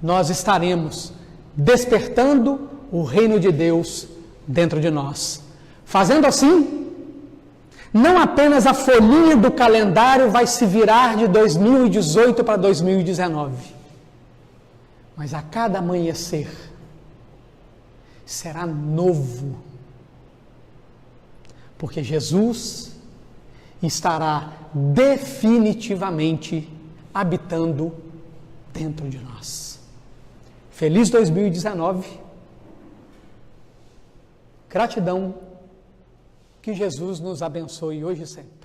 nós estaremos despertando o reino de Deus dentro de nós. Fazendo assim, não apenas a folhinha do calendário vai se virar de 2018 para 2019, mas a cada amanhecer será novo, porque Jesus estará definitivamente habitando dentro de nós. Feliz 2019. Gratidão. Que Jesus nos abençoe hoje e sempre.